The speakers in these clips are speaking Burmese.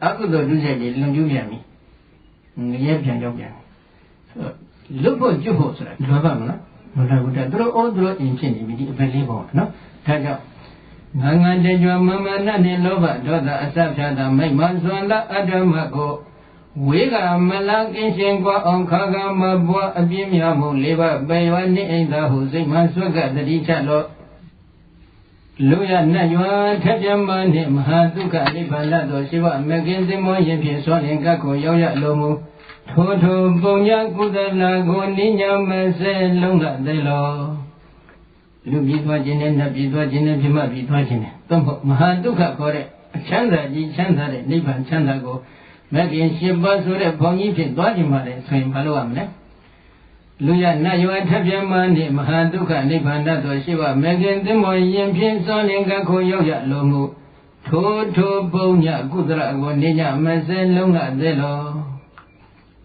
အခုတော့ဒုစရိုက်တွေလွန်ကျူးပြန်ပြီငရဲပြန်ရောက်ပြန်လွတ်ဖို့ကျွတ်ဖို့ဆိုတာလွယ်ပါမလားမလွယ်ဘူးတဲ့သူတို့အိုးသူတို့အင်ဖြစ်နေပြီဒီအပယ်လေးပေါ့နော်ဒါကြောင့်ငငန်တကြွမမနနဲ့လောဘဒေါသအစဖြာတာမိတ်မစွန်လာအတ္တမကိုဝေကမလကင်းရှင်ကွာအောင်ခါကမဘွားအပြင်းများမှုလေးပါပေရွာနေအိမ်သာဟုစိတ်မှဆွက်ကတတိချလို့လူရနတ်ရွာထက်ပြမနှင့်မဟာဒုက္ခနိဗ္ဗာန်သောရှိဝမကင်းစင်မောရင်ဖြင့်စောလင်ကကိုရောက်ရလိုမူထိုထိုပုံညာကုသလကိုနိညာမစဲလုံးကသေးလောလူပြီးသွားခြင်းနဲ့နတ်ပြီးသွားခြင်းနဲ့ပြမပြီးသွားခြင်းနဲ့သို့မဟုတ်မဟာဒုက္ခခေါ်တဲ့အချမ်းသာကြီးချမ်းသာတဲ့နိဗ္ဗာန်ချမ်းသာကိုမကင်၈ပါးဆိုတဲ့ဘုံကြီးဖြင့်သွားခြင်းမှလည်းဆိုရင်ဘာလို့ရမလဲလူရနတ်ရွာထက်ပြမနှင့်မဟာဒုက္ခနိဗ္ဗာန်သောရှိဝမကင်သင်္ဘောယင်ဖြင့်စောလင်ကကိုရောက်ရလိုမူထိုထိုပုံညာကုသလကိုနိညာမစဲလုံးကသေးလော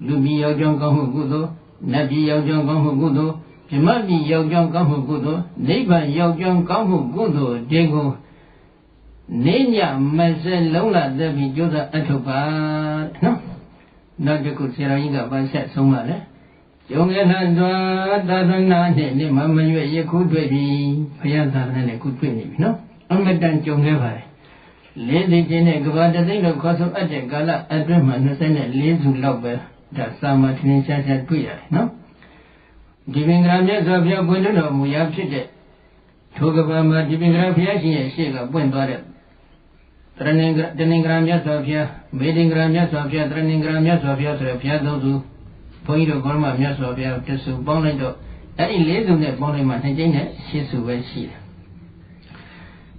လူပြီးရောက်ကြောင်းကောင်းမှုကုသိုလ်နတ်ပြီးရောက်ကြောင်းကောင်းမှုကုသိုလ်ပြမပြီးရောက်ကြောင်းကောင်းမှုကုသိုလ်နိဗ္ဗာန်ရောက်ကြောင်းကောင်းမှုကုသိုလ်ဒီကိုနိညာမစဲလုံးလာသက်ပြီးကျိုးစားအထုတ်ပါနော်နောက်တစ်ခုဆရာကြီးကပါဆက်ဆုံးပါလေကျုံငယ်လာစွာသာသနာနဲ့နေမမရွေ့ရခုတွေ့ပြီဘုရားသာသနာနဲ့ခုတွေ့နေပြီနော်အမတန်ကျုံခဲ့ပါတယ်လေးသိခြင်းနဲ့ကဘာတသိန်းလို့ခေါ်ဆိုအပ်တဲ့ကာလအတွင်းမှာ24စုလောက်ပဲဒါစာမထင်းရှားရှားတွေ့ရတယ်နော်ဒီပင်ကရာမြတ်စွာဘုရားပွင့်တော်မူရာဖြစ်တဲ့ထိုကဘာမှာဒီပင်ကရာဘုရားရှင်ရဲ့ရှေ့ကပွင့်သွားတဲ့တရဏင်္ဂရာမြတ်စွာဘုရားမေဒင်္ဂရာမြတ်စွာဘုရားတရဏင်္ဂရာမြတ်စွာဘုရားဆိုတဲ့ဘုရားသုံးစုဘုန်းကြီးတို့ကောရမမြတ်စွာဘုရားတဆူပေါင်းလိုက်တော့အဲ့ဒီ၄စုနဲ့ပေါင်းလိုက်မှ2ကျိန်းနဲ့8စုပဲရှိတယ်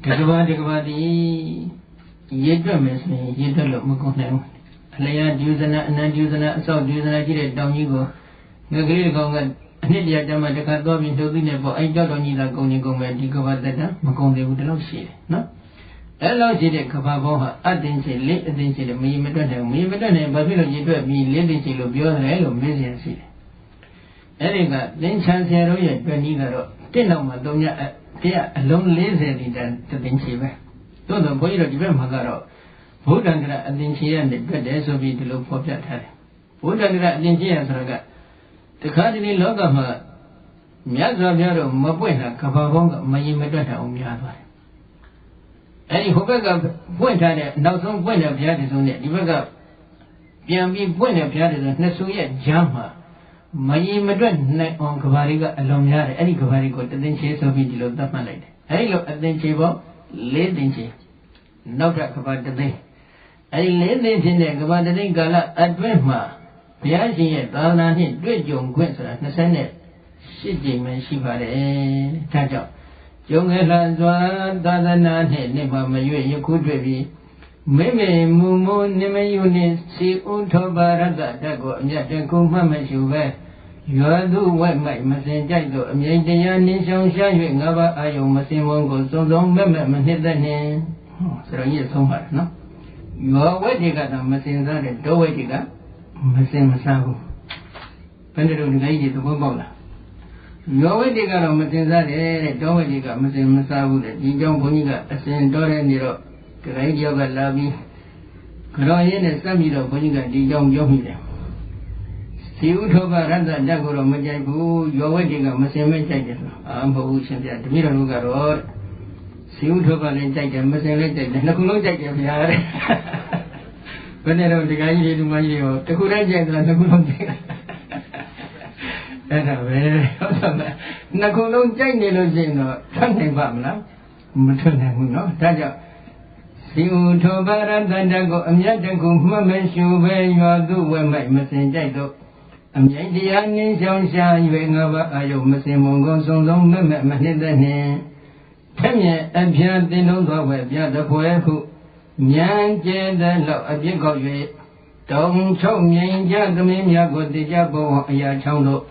ဒီကဘာဒီရေတွက်မယ်ဆိုရင်ရေတွက်လို့မကုန်နိုင်ဘူးအလျာဒုဇနာအနန္ဒုဇနာအစောဒုဇနာကြီးတဲ့တောင်ကြီးကိုငကလေးကောင်ကအနှစ်တရာတည်းမှတခါသွားပြီးနှုတ်သိနေပေါ့အဲ့ကြောက်တော်ကြီးသာကုန်ရင်ကုန်မယ်ဒီကဘာတက်တာမကုန်သေးဘူးဒီလောက်ရှိတယ်နော်အဲ့လောက်ရှိတဲ့ကဘာဘောဟာအတင်ချေလေးအတင်ချေလည်းမရေမတွက်နိုင်ဘူးမရေမတွက်နိုင်ဘာဖြစ်လို့ရေတွက်ပြီးလေးတင်ချေလို့ပြောတယ်လို့မေးရင်ရှိတယ်အဲ့ဒီကသင်္ချန်ဆရာတို့ရဲ့တွက်နည်းကတော့တစ်လောက်မှ3ညတရားအလုံး40လီတာတင်ချေပဲသို့တော့ဘုန်းကြီးတို့ဒီဘက်မှာကတော့ဘုဒ္ဓံကရအတင်ချေရနဲ့တွက်တယ်ဆိုပြီးဒီလိုဖော်ပြထားတယ်ဘုဒ္ဓံကရအတင်ချေရဆိုတာကတခါတလေလောကမှာမြတ်စွာဘုရားတို့မပွင့်တာကဘာပေါင်းကမရေမတွက်တာအောင်များသွားတယ်အဲ့ဒီဟိုဘက်ကပွင့်ထားတဲ့နောက်ဆုံးပွင့်တဲ့ဘုရားတည်ဆုံးနဲ့ဒီဘက်ကပြန်ပြီးပွင့်တဲ့ဘုရားတည်ဆုံးနှစ်စုရဲ့ဂျမ်းမှာမရေမတွက်နိုင်အောင်ကဘာတွေကအလုံးများတယ်အဲ့ဒီကဘာတွေကိုတသင်္ချေဆိုပြီးဒီလိုသတ်မှတ်လိုက်တယ်အဲ့ဒီလိုအသင်္ချေပေါ့4သင်္ချေနောက်ထပ်ကဘာတသိန်းအဲ့ဒီ4သင်္ချေနဲ့ကဘာတသိန်းကာလအတွင်းမှာဘုရားရှင်ရဲ့သာသနာနှင့်တွေ့ကြုံခွင့်ဆိုတာ28ကြိမ်ပဲရှိပါတယ်ဒါကြောင့်ကျုံငယ်လာစွာသာသနာနှင့်နေမရွေ့ယခုတွေ့ပြီးမိမိမူမူနိမယုနှင့်စီဥထောပါရတ္တတကိုအမြတ်တခုမှတ်မရှိပဲရွာသူဝက်မိုက်မစင်ကြိုက်သောအမြိတ်တရားနှင်းဆောင်ရှား၍ငါးပါးအာယုံမစင်မုံကိုစုံစုံမဲ့မနှစ်သက်နှင့်ဆိုတော့ကြီးဆုံးပါတယ်နော်ရွာဝက်တွေကသာမစင်စားတဲ့တောဝက်တွေကမစင်မစားဘူးဘယ်လိုဒီကြီးသဘောပေါက်လားယောဝိတ္တိကတော့မစင်စားတယ်တဲ့တောဝိတ္တိကမစင်မစားဘူးတဲ့ဒီကြောင့်ဘုန်းကြီးကအစဉ်တော်တဲ့နေတော့ဒကာကြီးတယောက်ကလာပြီးကြော်ရင်းနဲ့စက်ပြီးတော့ဘုန်းကြီးကဒီကြောင့်ပြောမိတယ်စီဥထောပရတ္တဓာတ်ကိုတော့မကြိုက်ဘူးယောဝိတ္တိကမစင်မဲကြိုက်တယ်ဆိုမဟုတ်ဘူးရှင်ပြတပည့်တော်တို့ကတော့စီဥထောပလည်းကြိုက်တယ်မစင်လည်းကြိုက်တယ်နှစ်ခုလုံးကြိုက်တယ်ဗျာတဲ့ဘယ်နဲ့တော့ဒကာကြီးတွေလူမကြီးတွေတခုတည်းကြိုက်တယ်နှစ်ခုလုံးကြိုက်တယ်အဲ့ဒါပဲဟုတ်တယ်နှစ်ခုလုံးကြိုက်နေလို့ရှိရင်တော့ထွက်နိုင်ပါမလားမထွက်နိုင်ဘူးနော်ဒါကြောင့်စီဥထောပါရတ္တတကိုအမြတ်တခုမှတ်မရှုပဲရွာသူဝဲမိုက်မစင်ကြိုက်တော့အမြိတ်တရားနင်းဆောင်ရှာ၍ငါးပါးအာယုမစင်မုံကုန်စုံစုံမဲ့မနှစ်သက်နှင့်ထက်မြက်အဖျားတင်လုံးသောဝဲပြတပွဲဟုဉာဏ်ကျဲတဲ့လောက်အပြစ်ကောက်၍တောင်ချုပ်မြိန်ကြသမင်းများကိုတိကြဘဝအရာချောင်းတို့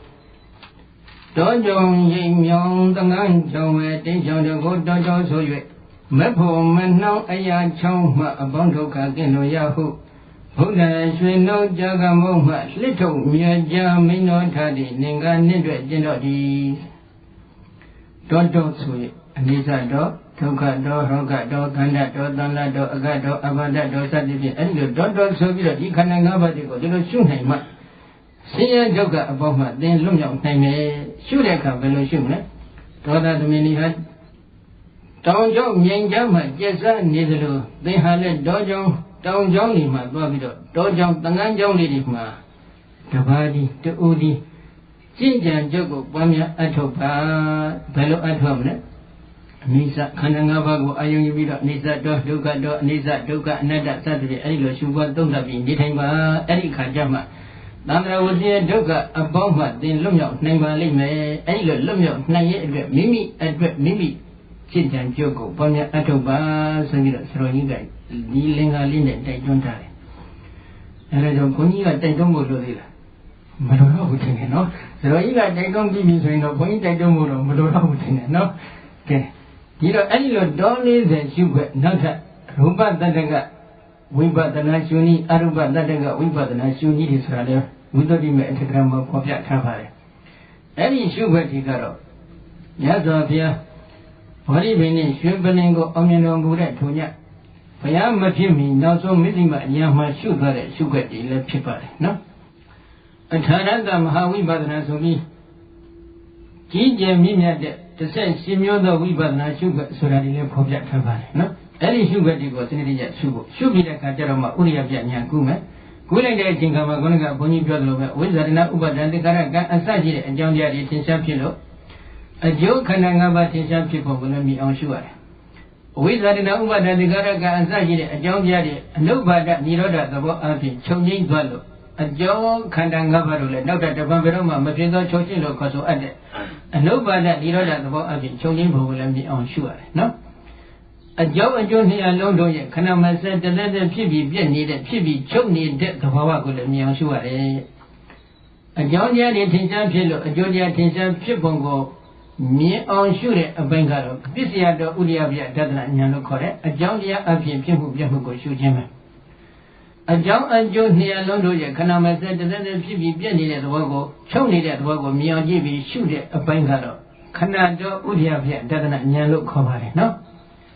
တောကြုံရိပ်မြောင်တငန်းချောင်းဝဲတင်းချောင်းတို့ကိုတောကြောဆို၍မဖို့မနှောင်းအရာချောင်းမှအပေါင်းဒုက္ခကင်းလို့ရဟုဘုရားရွှေနှုတ်ကြကမုံမှလှစ်ထုတ်မြတ်ကြမင်းတော်ထားသည့်နင်္ဂနစ်တွေ့ကျင့်တော်သည်တောတောဆို၍အနိစ္စတော့ ဒုက္ခတောရောဂတောခန္ဓာတောသန္တာတောအကတောအဘာဒတောစသဖြင့်အဲ့ဒီလိုတော်ဆိုပြီးတော့ဒီခန္ဓာ၅ပါးတွေကိုဒီလိုရှုနိုင်မှဆင်းရဲဒုက္ခအပေါင်းမှသင်လွတ်မြောက်နိုင်မယ်ရှုတဲ့အခါဘယ်လိုရှုမလဲဒေါသသမီးဟာတောင်ကျောင်းမြိန်ကျောင်းမှာကျက်စားနေသလိုသင်ဟာလည်းတောကျောင်းတောင်ကျောင်းတွေမှာသွားပြီးတော့တောကျောင်းသင်္ကန်းကျောင်းလေးတွေမှာတပါးဒီတူဒီကျင့်ကြံကြုတ်ကိုပွားများအထောက်ပါဘယ်လိုအထောက်မလဲအနိစ္စခန္ဓာ၅ပါးကိုအာယုံယူပြီးတော့အနိစ္စတောဒုက္ခတောအနိစ္စဒုက္ခအနတ္တစသဖြင့်အဲ့ဒီလိုရှုပွားသုံးသပ်ပြီးနေထိုင်ပါအဲ့ဒီခါကျမှသံဃာဝစီဒုက္ခအပေါင်းမှသင်လွတ်မြောက်နိုင်ပါလိမ့်မယ်အဲ့ဒီလိုလွတ်မြောက်နိုင်ရဲ့အတွက်မိမိကျင့်ကြံကြုတ်ကိုပွားများအထောက်ပါဆိုပြီးတော့ဆရာကြီးကဒီလင်္ကာလေးနဲ့တိုက်တွန်းထားတယ်အဲ့ဒါကြောင့်ဘုန်းကြီးကတိုက်တွန်းဖို့လိုသေးလားမလိုတော့ဘူးထင်တယ်နော်ဆရာကြီးကတိုက်တွန်းပြီးပြီဆိုရင်တော့ဘုန်းကြီးတိုက်တွန်းဖို့တော့မလိုတော့ဘူးထင်တယ်နော်ကဲဒီတော့အဲ့ဒီလိုတော40ရှုခွက်နောက်ထပ်ရူပတတ္တကဝိပဿနာရှုနည်းအရူပတတ္တကဝိပဿနာရှုနည်းတွေဆိုတာလေဝိသုဒ္ဓိမေအထက်ကရမှာပေါ်ပြထားပါတယ်အဲ့ဒီရှုခွက်ဒီကတော့မြတ်စွာဘုရားဗောဓိပင်နဲ့ရွှေပလင်ကိုအောင်မြင်တော်မူတဲ့ထုံညဘုရားမဖြစ်မီနောက်ဆုံးမိသိမအညာမှာရှုသွားတဲ့ရှုခွက်တွေလည်းဖြစ်ပါတယ်နော်အထာရတမဟာဝိပဿနာဆိုပြီးကြီးကျယ်မြင့်မြတ်တဲ့18မျိုးသောဝိပဿနာရှုခွက်ဆိုတာတွေလည်းဖော်ပြထားပါတယ်နော်အဲ့ဒီရှုခွက်တွေကိုစနစ်တကျရှုဖို့ရှုပြီးတဲ့အခါကျတော့မှဥရိယပြညာကုမယ်ကုလိုက်တဲ့အချိန်ကမှခေါင်းကဘုန်းကြီးပြောသလိုပဲဝိဇ္ဇာရဏဥပါဒံသင်္ခါရကံအစရှိတဲ့အကြောင်းတရားတွေသင်္ချာဖြစ်လို့အကျိုးခန္ဓာ၅ပါးသင်္ချာဖြစ်ဖို့ကိုလည်းမြင်အောင်ရှုရတယ်ဝိဇ္ဇာရဏဥပါဒံသင်္ခါရကံအစရှိတဲ့အကြောင်းတရားတွေအနုပါဒနိရောဓသဘောအဖြစ်ချုပ်ငြိမ့်သွားလို့အကျော်ခန္ဓာ၅ပါးတို့လည်းနောက်တပံဘယ်တော့မှမဖြစ်သောချုပ်ချင်းလို့ခေါ်ဆိုအပ်တဲ့အနုပါဒနိရောဓသဘောအဖြစ်ချုပ်ငြိမ့်ဖို့ကိုလည်းမြင်အောင်ရှုရတယ်နော်အကျော်အကျိုးနှစ်အလုံးတို့ရဲ့ခဏမစက်တလက်တဲ့ဖြစ်ပြီးပြည့်နေတဲ့ဖြစ်ပြီးချုပ်နေတဲ့သဘောဝကိုလည်းမြင်အောင်ရှုရတယ်အကြောင်းတရားတွေထင်ရှားဖြစ်လို့အကျိုးတရားထင်ရှားဖြစ်ပုံကိုမြင်အောင်ရှုတဲ့အပိုင်းကတော့ပစ္စယတော်ဥရိယပြဒသနာဉာဏ်လို့ခေါ်တဲ့အကြောင်းတရားအဖြစ်ဖြစ်မှုပြမှုကိုရှုခြင်းပဲအကြောင်းအကျိုးနှစ်အလုံးတို့ရဲ့ခဏမစက်တလက်တဲ့ဖြစ်ပြီးပြည့်နေတဲ့သဘောကိုချုပ်နေတဲ့သဘောကိုမြင်အောင်ကြည့်ပြီးရှုတဲ့အပိုင်းကတော့ခဏတော်ဥရိယပြဒသနာဉာဏ်လို့ခေါ်ပါတယ်နော်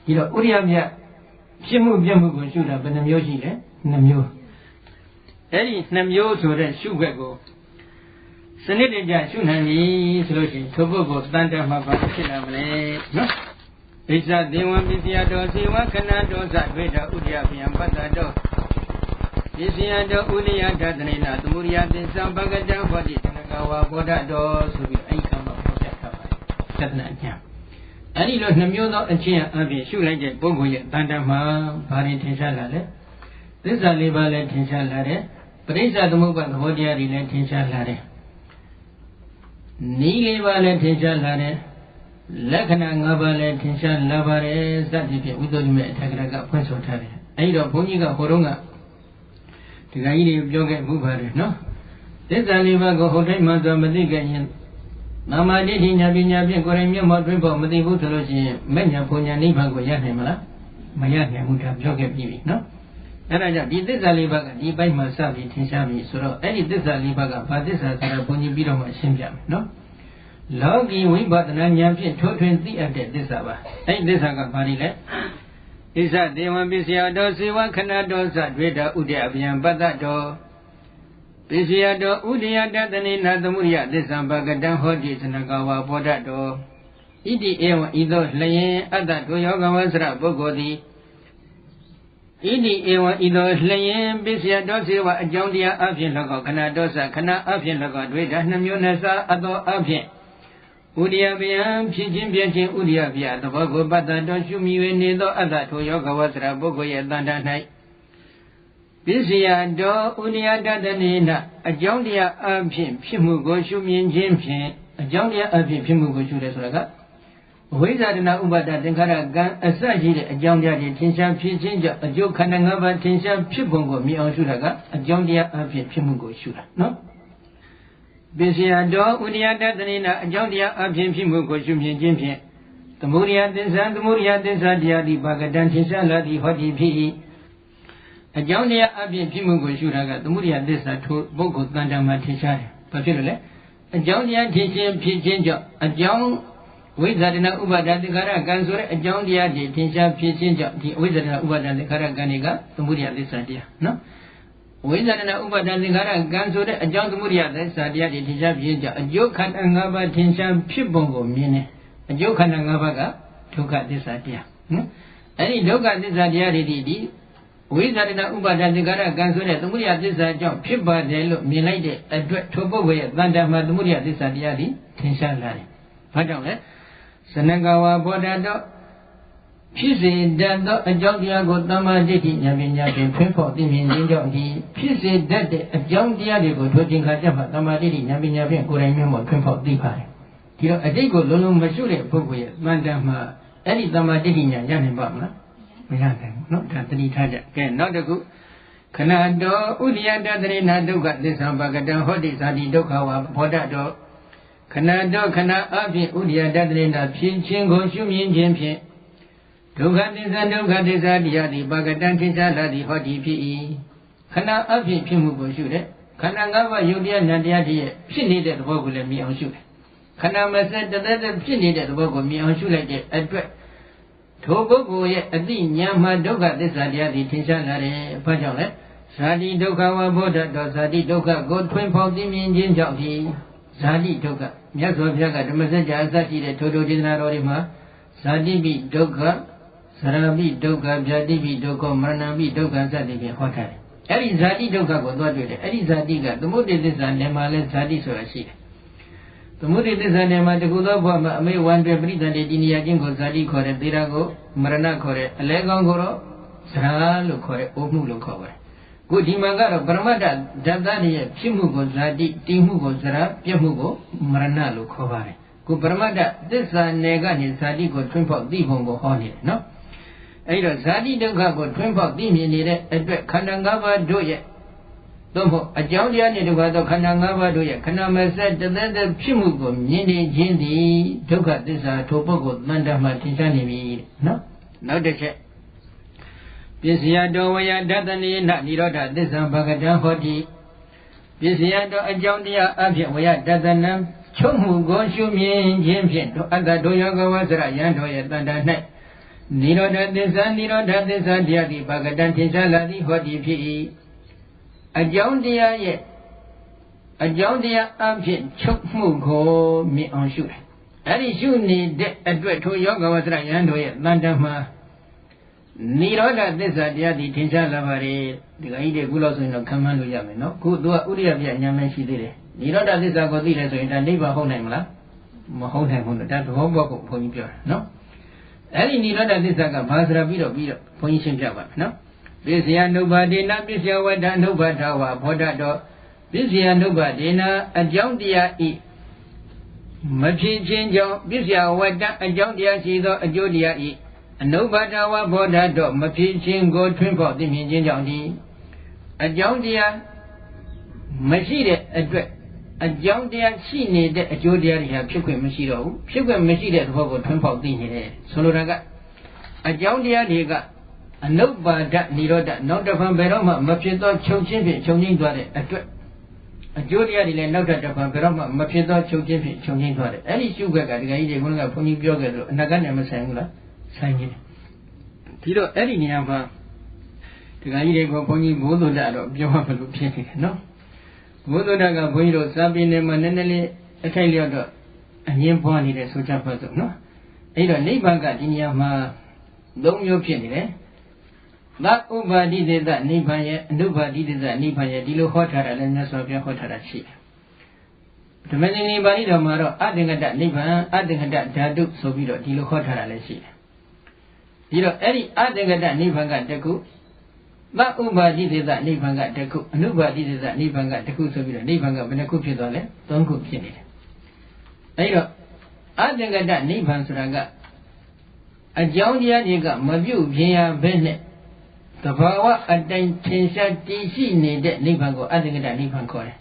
ဒီတော့ဥရိယပြဖြစ်မှုပြမှုကိုရှုတာဘယ်နှမျိုးရှိလဲ2မျိုးအဲ့ဒီ2မျိုးဆိုတဲ့ရှုခွက်ကိုစနစ်တကျရှုနိုင်ပြီဆိုလို့ရှိရင်ထိုပုဂ္ဂိုလ်တန်တမှာဘာဖြစ်လာမလဲနော်ဣဇသေဝံပစ္စယတောစေဝခဏတောသဒွေတောဥဒယဗျံပတ္တတောပစ္စယတောဥဒယဓတနေနာသမုရိယသင်္သံပကတံဟောတိတဏဂဝါဘောဓတောဆိုပြီးအဲ့ဒီကံမှာပေါ်ပြထားပါတယ်သတ္တနာအကျမ်းအဲ့ဒီလို2မျိုးသောအချင်းအပြင်ရှုလိုက်တဲ့ပုဂ္ဂိုလ်ရဲ့တန်တမှာဘာတွေထင်ရှားလာလဲသစ္စာ၄ပါးလည်းထင်ရှားလာတယ်ပရိစ္ဆသမုပ္ပါသဘောတရားတွေလည်းထင်ရှားလာတယ်နီး၄ပါးလည်းထင်ရှားလာတယ်လက္ခဏာ၅ပါးလည်းထင်ရှားလာပါတယ်စသဖြင့်ဝိသုဒ္ဓိမေအထက်ကရကဖွင့်ဆိုထားတယ်အဲ့ဒီတော့ဘုန်းကြီးကဟိုတုန်းကဒီကကြီးတွေပြောခဲ့မှုပါတယ်နော်သစ္စာ၄ပါးကိုဟုတ်တိုင်းမှဆိုမသိခဲ့ရင်နာမတိဋ္ဌိညာပညာဖြင့်ကိုယ်တိုင်မျက်မှောက်တွေ့ဖို့မသိဘူးဆိုလို့ရှိရင်မဲ့ညာဘုံညာနိဗ္ဗာန်ကိုရနိုင်မလားမရနိုင်ဘူးဒါပြောခဲ့ပြီးပြီနော်အဲ့ဒါကြောင့်ဒီသစ္စာ၄ပါးကဒီဘက်မှာစပြီးထင်ရှားပြီဆိုတော့အဲ့ဒီသစ္စာ၄ပါးကဘာသစ္စာဆိုတာဘုန်းကြီးပြီးတော့မှရှင်းပြမယ်နော်လောကီဝိပဿနာဉာဏ်ဖြင့်ထိုးထွင်းသိအပ်တဲ့သစ္စာပါအဲ့ဒီသစ္စာကဘာလဲဣဇဒေဝံပစ္စယတောစေဝခဏတောသဒွေတောဥဒယဗျံပတ္တတောပစ္စယတောဥဒယတတနေနာသမုရိယသစ္စာပကတံဟောတိသနကဝါဘောဓတောဣတိဧဝံဤသို့လျင်အတ္တတို့ယောဂဝဆရပုဂ္ဂိုလ်သည်ဣတိဧဝံဤသို့လျင်ပစ္စယတောစေဝအကြောင်းတရားအဖြစ်၎င်းခဏတောသခဏအဖြစ်၎င်းတွေ့တာ2မျိုးနဲ့စာအသောအဖြစ်ဥဒိယဗျံဖြစ်ခြင်းပြခြင်းဥဒိယဗျသဘောကိုပတ္တတောရှုမိ၍နေသောအတ္တထိုယောဂဝဆရာပုဂ္ဂိုလ်ရဲ့တန်တာ၌ပစ္စယတောဥဒိယတတနေနအကြောင်းတရားအဖြစ်ဖြစ်မှုကိုရှုမြင်ခြင်းဖြင့်အကြောင်းတရားအဖြစ်ဖြစ်မှုကိုရှုတယ်ဆိုတာကဝိဇ္ဇာတနာဥပါဒသင်္ခါရကံအစရှိတဲ့အကြောင်းတရားတွေထင်ရှားဖြစ်ခြင်းကြောင့်အကျိုးခန္ဓာ၅ပါးထင်ရှားဖြစ်ပုံကိုမြင်အောင်ရှုတာကအကြောင်းတရားအဖြစ်ဖြစ်မှုကိုရှုတာနော်ပစ္စယတောဥဒိယတတနေနအကြောင်းတရားအဖြစ်ဖြစ်မှုကိုရှုမြင်ခြင်းဖြင့်သမုဒိယသစ္စာတရားဒီဘာကတံထင်ရှားလာသည်ဟောတိဖြစ်၏အကြောင်းတရားအဖြစ်ဖြစ်မှုကိုရှုတာကသမုဒိယသစ္စာထိုပုဂ္ဂိုလ်တန်တမှာထင်ရှားတယ်ဘာဖြစ်လို့လဲအကြောင်းတရားထင်ရှားဖြစ်ခြင်းကြောင့်အကြောင်း ဝိဇ္ဇာတနာဥပါဒသင်္ခါရကံဆိုတဲ့အကြောင်းတရားတွေသင်္ချာဖြစ်ခြင်းကြောင့်ဒီဝိဇ္ဇာတနာဥပါဒသင်္ခါရကံတွေကသမုဒိယသစ္စာတရားနော်ဝိဇ္ဇာတနာဥပါဒသင်္ခါရကံဆိုတဲ့အကြောင်းသမုဒိယသစ္စာတရားတွေသင်္ချာဖြစ်ခြင်းကြောင့်အကျိုးခန္ဓာ၅ပါးသင်္ချာဖြစ်ပုံကိုမြင်တယ်အကျိုးခန္ဓာ၅ပါးကဒုက္ခသစ္စာတရားနော်အဲ့ဒီဒုက္ခသစ္စာတရားတွေဒီဝိဇ္ဇာတနာဥပါဒသင်္ခါရကံဆိုတဲ့သမုဒိယသစ္စာကြောင့်ဖြစ်ပါတယ်လို့မြင်လိုက်တဲ့အတွက်ထိုပုဂ္ဂိုလ်ရဲ့တဏ္ဍာမှာသမုဒိယသစ္စာတရားတွေထင်ရှားလာတယ်။ဘာကြောင့်လဲ။စနကဝါဘောဓတောဖြစ်စေတတ်သောအကြောင်းတရားကိုသမ္မာဒိဋ္ဌိဉာဏ်ပညာဖြင့်ဖွင့်ဖော်သိမြင်ခြင်းကြောင့်ဒီဖြစ်စေတတ်တဲ့အကြောင်းတရားတွေကိုထိုသင်္ခါရမှာသမ္မာဒိဋ္ဌိဉာဏ်ပညာဖြင့်ကိုယ်တိုင်မျက်မှောက်ဖွင့်ဖော်သိပါတယ်။ဒီတော့အတိတ်ကိုလုံးလုံးမရှုတဲ့ပုဂ္ဂိုလ်ရဲ့တဏ္ဍာမှာအဲ့ဒီသမ္မာဒိဋ္ဌိဉာဏ်ရနိုင်ပါမလား။မရနိုင်ဘူးနော်ဒါတတိထားကြ။ကဲနောက်တစ်ခုခဏတော်ဥဒိယတတရေနာဒုက္ခသစ္စာပကတံဟောတိဇာတိဒုက္ခဝါဘောဓတော်ခဏတော်ခဏအဖြင့်ဥဒိယတတရေနာဖြစ်ခြင်းကိုရှုမြင်ခြင်းဖြင့်ဒုက္ခသစ္စာတရားသည်ပကတံထင်ရှားလာသည်ဟောတိဖြစ်၏ခဏအဖြင့်ဖြစ်မှုကိုရှုတဲ့ခန္ဓာ၅ပါးယုတ်တရားနံတရားတွေရဲ့ဖြစ်နေတဲ့သဘောကိုလည်းမြင်အောင်ရှုတယ်ခဏမစက်တသက်ဖြစ်နေတဲ့သဘောကိုမြင်အောင်ရှုလိုက်တဲ့အတွက်ထိုပုဂ္ဂိုလ်ရဲ့အသိဉာဏ်မှာဒုက္ခသစ္စာတရားသည်ထင်ရှားလာတယ်။ဘာကြောင့်လဲ။ဇာတိဒုက္ခဝါဘောဓတော်ဇာတိဒုက္ခကိုထွင်ဖော်သိမြင်ခြင်းကြောင့်ဒီဇာတိဒုက္ခမြတ်စွာဘုရားကဓမ္မစကြာအစရှိတဲ့ထိုဒေသနာတော်တွေမှာဇာတိပိဒုက္ခဇရာပိဒုက္ခဗျာတိပိဒုက္ခမရဏပိဒုက္ခစသည်ဖြင့်ဟောထားတယ်။အဲ့ဒီဇာတိဒုက္ခကိုသွားတွေ့တယ်။အဲ့ဒီဇာတိကသမုဒိသစ္စာနယ်မှာလဲဇာတိဆိုတာရှိတယ်။သမုဒိသစ္စာနယ်မှာတကူသောဘဝမှာအမေဝန္တေပရိသတ်တေတည်နေရခြင်းကိုဇာတိခေါ်တယ်သေတာကိုမရဏခေါ်တယ်အလဲကောင်းကိုတော့ဇရာလို့ခေါ်တယ်အိုးမှုလို့ခေါ်ပါတယ်ခုဒီမှာကတော့ပရမတ္ထဓာတ်သားရဲ့ဖြစ်မှုကိုဇာတိတည်မှုကိုဇရာပြည့်မှုကိုမရဏလို့ခေါ်ပါတယ်ခုပရမတ္ထသစ္စာနယ်ကနေဇာတိကိုထွန်းဖောက်သိပုံကိုဟောနေတယ်နော်အဲဒီတော့ဇာတိဒုက္ခကိုထွန်းဖောက်သိမြင်နေတဲ့အတွက်ခန္ဓာ၅ပါးတို့ရဲ့သို့မဟုတ်အကြောင်းတရားနဲ့တကွာသောခန္ဓာ၅ပါးတို့ရဲ့ခဏမဆက်တသက်သက်ဖြစ်မှုကိုမြင်နေခြင်းသည်ဒုက္ခသစ္စာထိုပုဂ္ဂိုလ်တဏ္ဍာမှာထင်ရှားနေပြီနော်နောက်တစ်ချက်ပစ္စယတောဝယဒတနေနနိရောဓသစ္စာဘဂတံဟောတိပစ္စယတောအကြောင်းတရားအဖြစ်ဝယဒတနံချုပ်မှုကိုရှုမြင်ခြင်းဖြင့်အတ္တဒုယောဂဝဆရယံတော်ရဲ့တဏ္ဍာ၌နိရောဓသစ္စာတရားသည်ဘဂတံထင်ရှားလာသည်ဟောတိဖြစ်၏အကြောင်းတရားရဲ့အကြောင်းတရားအဖြစ်ချုပ်မှုကိုမြင်အောင်ရှုတယ်အဲ့ဒီရှုနေတဲ့အတွက်ထိုယောဂဝဆရယံတို့ရဲ့တဏ္ဍာမှာနိရောဓသစ္စာတရားဒီထင်ရှားလာပါလေဒီကကြီးတွေခုလောက်ဆိုရင်တော့ခံမှန်းလို့ရမယ်နော်ခုသူကဥရိယပြဉာဏ်မရှိသေးတယ်နိရောဓသစ္စာကိုသိတယ်ဆိုရင်ဒါနိဗ္ဗာန်ဟုတ်နိုင်မလားမဟုတ်နိုင်ဘူးလို့ဒါသဘောပေါက်ကိုဘုန်းကြီးပြောတာနော်အဲ့ဒီနိရောဓသစ္စာကဘာဆိုတာပြီးတော့ဘုန်းကြီးရှင်းပြပါမယ်နော်ပစ္စယနုပါဒေနပစ္စယဝတ္တနုပါထဝဘောဓတော်ပစ္စယနုပါဒေနအကြောင်းတရားဤမဖြစ်ခြင်းကြောင့်ပစ္စယဝတ္တအကြောင်းတရားရှိသောအကျိုးတရားဤအနုပါဒဝဘောဓတော်မဖြစ်ခြင်းကိုထွန်းဖော်သိမြင်ခြင်းကြောင့်ဒီအကြောင်းတရားမရှိတဲ့အတွက်အကြောင်းတရားရှိနေတဲ့အကျိုးတရားတွေဟာဖြစ်ခွင့်မရှိတော့ဘူးဖြစ်ခွင့်မရှိတဲ့သဘောကိုထွန်းဖော်သိနေတယ်ဆိုလိုတာကအကြောင်းတရားတွေကအနုပါဒနိရောဓနောက်တစ်ဖန်ဘယ်တော့မှမဖြစ်သောချုပ်ချင်းဖြင့်ချုပ်ငြိမ့်သွားတဲ့အတွက်အကျိုးတရားတွေလည်းနောက်တစ်ဖန်ဘယ်တော့မှမဖြစ်သောချုပ်ချင်းဖြင့်ချုပ်ငြိမ့်သွားတယ်အဲ့ဒီရှုခွက်ကဒီကကြီးတွေကဘုန်းကြီးပြောခဲ့သလိုအနာဂတ်နဲ့မဆိုင်ဘူးလားဆိုင်နေတယ်ဒီတော့အဲ့ဒီနေရာမှာဒီကကြီးတွေကဘုန်းကြီးဘိုးသုဒ္ဓတော့ပြောမှမလို့ဖြစ်နေတယ်နော်ဘိုးသုဒ္ဓကဘုန်းကြီးတို့စာပေနဲ့မှနည်းနည်းလေးအခိုက်လျော့တော့အငင်းပွားနေတဲ့ဆိုကြပါစို့နော်အဲ့တော့နိဗ္ဗာန်ကဒီနေရာမှာ၃မျိုးဖြစ်နေတယ်သဥပါတိသေသနိဗ္ဗာန်ရဲ့အနုပါတိသေသနိဗ္ဗာန်ရဲ့ဒီလိုဟောထားတာလည်းမြတ်စွာဘုရားဟောထားတာရှိတယ်ဓမ္မသင်္ကေပါဠိတော်မှာတော့အသင်္ကတနိဗ္ဗာန်အသင်္ကတဓာတုဆိုပြီးတော့ဒီလိုဟောထားတာလည်းရှိတယ်ဒီတော့အဲ့ဒီအသင်္ကတနိဗ္ဗာန်ကတခုသဥပါတိသေသနိဗ္ဗာန်ကတခုအနုပါတိသေသနိဗ္ဗာန်ကတခုဆိုပြီးတော့နိဗ္ဗာန်ကဘယ်နှခုဖြစ်သွားလဲ၃ခုဖြစ်နေတယ်အဲ့တော့အသင်္ကတနိဗ္ဗာန်ဆိုတာကအကြောင်းတရားတွေကမပြုတ်ပြင်ရဘဲနဲ့သဘာဝအတိုင်းထင်ရှားတည်ရှိနေတဲ့နိဗ္ဗာန်ကိုအသင်္ကတနိဗ္ဗာန်ခေါ်တယ်